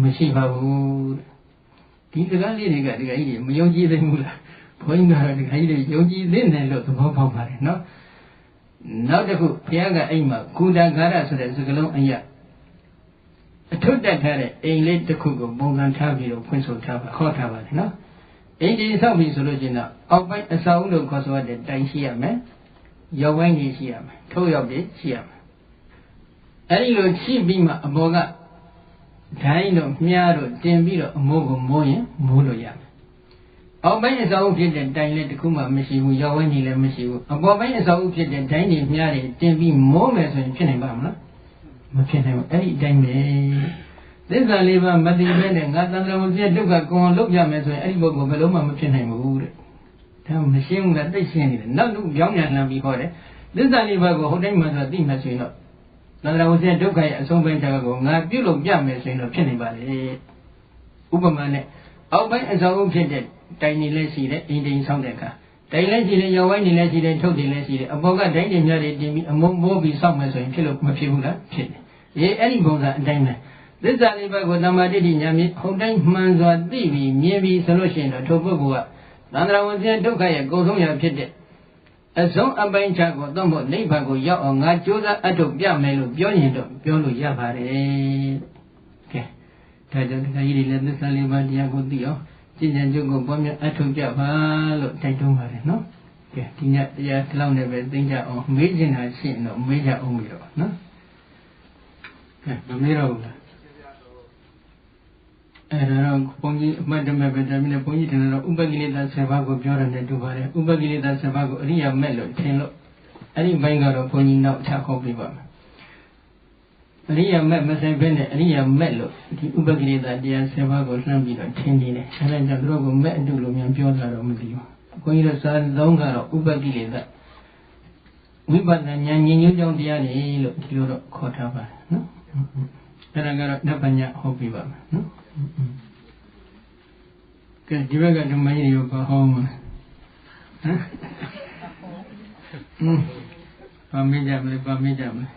မရှိပါဘူးဒီစကားလေးတွေကဒီကကြီးမယုံကြည်သေးဘူးလားဘုန်းကြီးကတော့ဒီကကြီးတွေယုံကြည်သေးတယ်လို့သဘောပေါက်ပါတယ်နော်နောက်တစ်ခုဘုရားကအိမ်မှာကုဒဂါရဆိုတဲ့စကားလုံးအရာအထုတက်ထားတဲ့အိမ်လေးတစ်ခုကိုပုံစံထားပြီးတော့ဖွင့်ဆိုထားပါခေါ်ထားပါတယ်နော်အိမ်ဒီဆောက်ပြီဆိုလို့ချင်းတော့အောက်ပိုင်းအဆောက်အဦလို့ခေါ်ဆိုတဲ့တိုင်ရှိရမယ်ရောက်ပိုင်းကြီးရှိရမယ်ထိုးရောက်ပြီးရှိရမယ်အဲဒီလိုရှိပြီးမှအပေါ်က 다이노 미아로 땡비로 모고 모인 모로야 어바이에서ဖြစ်တဲ့ တိုင်လည်းတစ်ခုမှမရှိဘူးရောက်ဝဲနေလည်းမရှိဘူးအပေါ်ပိုင်းအစောအဖြစ်တဲ့ တိုင်းတွေမြားတွေတင်ပြီးမိုးမယ်ဆိုရင်ဖြစ်နိုင်ပါမလားမဖြစ်နိုင်ဘူးအဲ့ဒီအတိုင်းပဲသစ္စာလေးပါးမသိဘဲနဲ့ငါသံဃာမပြည့်ဒုက္ခကိုလုံးပြမယ်ဆိုရင်အဲ့ဒီပုဂ္ဂိုလ်ဘယ်လုံးမှမဖြစ်နိုင်ဘူးတဲ့ဒါမရှင်းဘူးလားသိရှင်းနေတယ်နောက်တစ်ပြောင်းပြန်လှမ်းပြီးဟောတယ်သစ္စာလေးပါးကိုဟုတ်တိုင်းမှဆိုသိမှဆိုရင်တော့သံဃာမပြည့်ဒုက္ခရဲ့အဆုံးပိုင်းချက်ကိုငါပြုတ်လို့ပြမယ်ဆိုရင်တော့ဖြစ်နိုင်ပါလေဥပမာနဲ့အောက်ပိုင်းအစောအဖြစ်တဲ့တိုင်နေလဲရှိတယ်အိမ်တိမ်ဆောင်တဲ့အခါတိုင်လဲရှိတယ်ရောဝိုင်းနေလဲရှိတယ်ထုတ်တယ်လဲရှိတယ်အပေါ်ကတိုင်တွေများတွေတင်ပြီးအမုံမိုးပြီးစောင့်မယ်ဆိုရင်ဖြစ်လို့မဖြစ်ဘူးလားဖြစ်တယ်အေးအဲ့ဒီပုံစံအတိုင်းပဲသစ္စာလေးပါးကိုတမ္မာတိဋ္ဌိဉာဏ်ဖြင့်ဟုတ်တိုင်းမှန်စွာသိပြီးမြင်ပြီးဆိုလို့ရှိရင်တော့ထိုပုဂ္ဂိုလ်ကသန္တရာဝန်ကျဒုက္ခရဲ့ကိုယ်ဆုံးရာဖြစ်တဲ့အဆုံးအပိုင်းခြားကိုတော့မို့နိဗ္ဗာန်ကိုရောက်အောင်ငါကြိုးစားအထုတ်ပြမယ်လို့ပြောရင်တော့ပြောလို့ရပါတယ်ကဲဒါကြောင့်ဒီခါကြီးတွေလည်းသစ္စာလေးပါးတရားကိုသိအောင်ကျင့်ကြံကြုတ်ကိုပေါ်များအထုတ်ကြပါလို့တိုက်တွန်းပါတယ်နော်ကဲဒီညတရားဒီလောက်နဲ့ပဲသိကြအောင်မေးချင်တာရှိရင်တော့မေးကြအောင်ပြီတော့နော်ကဲမမေးတော့ဘူးလားအဲ့တော့ဘုန်းကြီးအမှတ်တမဲ့ပဲဒါမျိုးနဲ့ဘုန်းကြီးတင်တော့ဥပကိလေသာ7ပါးကိုပြောရတယ်တူပါတယ်ဥပကိလေသာ7ပါးကိုအရိယာမဲ့လို့ထင်လို့အဲ့ဒီဘိုင်းကတော့ဘုန်းကြီးနောက်ထပ်ဟောပြပါမယ်အရိယာမဲ့မဆိုင်ဘဲနဲ့အရိယာမဲ့လို့ဒီဥပကိလေသာတရား7ပါးကိုလှမ်းပြီးတော့ထင်နေတယ်အဲဒါကြောင့်သူတို့ကမဲ့အတုလို့များပြောတာတော့မသိဘူးဘုန်းကြီးတို့စာလုံးကတော့ဥပကိလေသာဝိပဿနာဉာဏ်ဉာဏ်ကြောင့်တရားတွေလို့ဒီလိုတော့ခေါ်ထားပါတယ်နော်အဲဒါကတော့ဓပ္ပညဟောပြပါမယ်နော်ကဲဒီဘက်ကဓမ္မကြီးတွေကိုဟောမှာဟမ်ပါမေးကြမလဲပါမေးကြမလဲ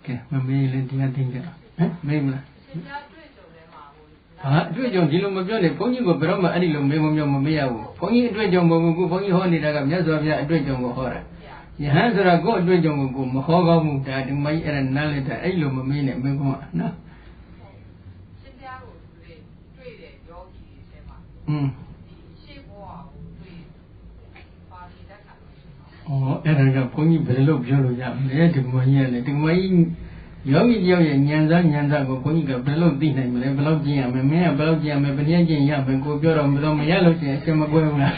ကဲမမေးလည်းတရားသိကြဟမ်မေးမလားဟာအတွေ့အကြုံဒီလိုမပြောနဲ့ဘုန်းကြီးကဘယ်တော့မှအဲ့ဒီလိုမေးမပြောမမေးရဘူးဘုန်းကြီးအတွေ့အကြုံမဟုတ်ဘူးဘုန်းကြီးဟောနေတာကမြတ်စွာဘုရားအတွေ့အကြုံကိုဟောတာယဟန်ဆိုတာကိုယ်အတွေ့အကြုံကိုမဟောကောင်းဘူးဒါဒီမကြီးအဲ့ဒါနားလိုက်တာအဲ့လိုမမေးနဲ့မေးကောနော်ရှေ့ဘဝကိုတွေ့ပါဠိတတ်တာအဲ့ဒါကဘုန်းကြီးဘယ်လိုပြောလို့ရမလဲဒီမကြီးကလည်းဒီမကြီးယောဂီတယောက်ရဲ့ဉာဏ်စားကိုဘုန်းကြီးကဘယ်လိုသိနိုင်မလဲဘယ်လိုကျင့်ရမလဲမင်းကဘယ်လိုကျင့်ရမလဲဘယ်နည်းကျင့်ရမလဲကိုပြောတော့ဘယ်လိုမရလို့ရှိရင်အရှင်မကွဲဘူးလား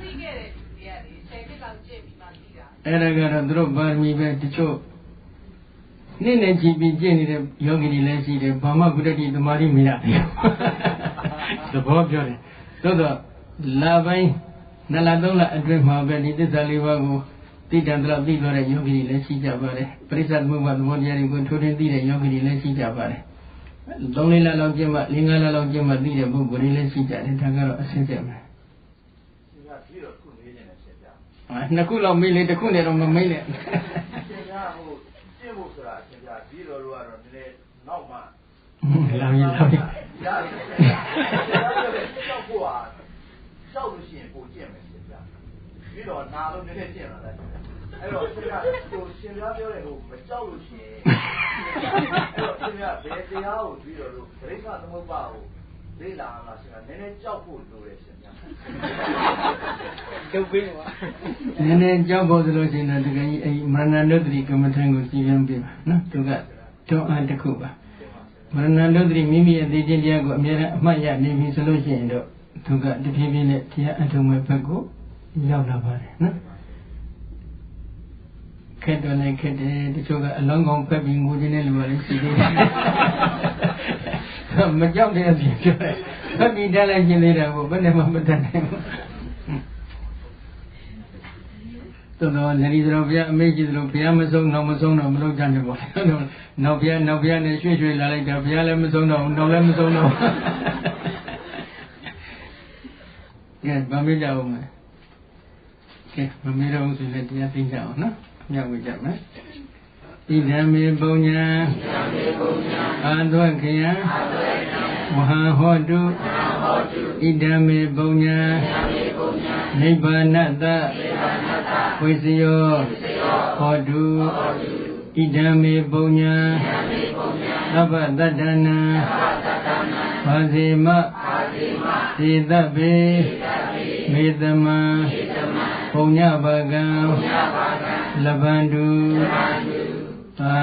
သိခဲ့တဲ့သူတွေက10နှစ်လောက်ကျင့်ပြီးမှသိတာအဲ့ဒါကတော့သူတို့ပါရမီပဲတချို့နေ့နဲ့ကြည်ပြီးကျင့်နေတဲ့ယောဂီတွေလည်းရှိတယ်ဘာမှကုတ္တိသမာဓိမရဘူးသဘောပြောတယ်သို့တော့လာပိုင်း2လ3လအတွင်းမှာပဲဒီသစ္စာလေးပါးကိုသိတတ်တော့သိသွားတဲ့ယောဂီတွေလည်းရှိကြပါတယ်ပရိစ္ဆေသမုပ္ပါသဘောတရားတွေကိုထိုးထွင်းသိတဲ့ယောဂီတွေလည်းရှိကြပါတယ်3-4လလောက်ကျင့်မှ4-5လလောက်ကျင့်မှသိတဲ့ပုဂ္ဂိုလ်တွေလည်းရှိကြတယ်ဒါကတော့အဆင့်ချက်ပဲနှစ်ခုလောက်မေးလေတစ်ခုနဲ့တော့မမေးနဲ့ဒီလိုလိုကတော့နည်းနည်းနောက်မှလာပြီရတယ်ကြောက်ဖို့ဟာကြောက်လို့ရှိရင်ပိုကျင့်မယ်ရှင်ဗျာပြီးတော့နာလို့နည်းနည်းကျင့်လာတယ်အဲ့တော့ရှင်ဗျာကိုရှင်ဗျာပြောတယ်ဟိုမကြောက်လို့ရှိရင်အဲ့တော့ရှင်ဗျာဘယ်တရားကိုပြီးတော့လို့ပရိစ္ဆသမုပ္ပါကိုလေ့လာလာရှင်ဗျာနည်းနည်းကြောက်ဖို့လိုတယ်ရှင်ဗျာတုပ်ပေးပါနည်းနည်းကြောက်ဖို့ဆိုလို့ရှိရင်တော့ဒီကကြီးအဲ့မရဏနုတ္တိကမ္မထံကိုကြည်ပြန်ပြပါနော်သူကတွန်းအားတစ်ခုပါမရဏနုတ္တိမိမိရဲ့သိခြင်းတရားကိုအမြဲတမ်းအမှတ်ရနေပြီဆိုလို့ရှိရင်တော့သူကတဖြည်းဖြည်းနဲ့တရားအထုံးမဲ့ဘက်ကိုရောက်လာပါတယ်နော်ခက်တော့လည်းခက်တယ်တချို့ကအလုံးကောင်ဖက်ပြီးငိုခြင်းနဲ့လူကလည်းရှိသေးတယ်မကြောက်တဲ့အပြင်ပြောတယ်ဖက်ပြီးတက်လိုက်ခြင်းသေးတယ်ကိုဘယ်နဲ့မှမတတ်နိုင်ဘူးတော်နရီတော်ဘုရားအမေကြီးတို့ဘုရားမဆုံးတော့မဆုံးတော့မလုပ်ကြနဲ့ပေါ့နောက်ဘုရားနဲ့ရွှေ့လာလိုက်တာဘုရားလည်းမဆုံးတော့နောက်လည်းမဆုံးတော့ကဲဗမေးကြအောင်မယ်ကဲဗမေးတော့ဆိုလည်းတရားသိကြအောင်နော်မြတ်ဝေကြမယ်ဣဒံမေပုံညာအာသဝခေယဝဟံဟောတုဣဒံမေပုံညာနိဗ္ဗာနတဝိစယောဟောတုဣဒံမေပုံညာသဗ္ဗတတ္တနာဘာစီမသေတဗ္ဗေမေတ္တမပုံညဘာကံလဗန္တု သာ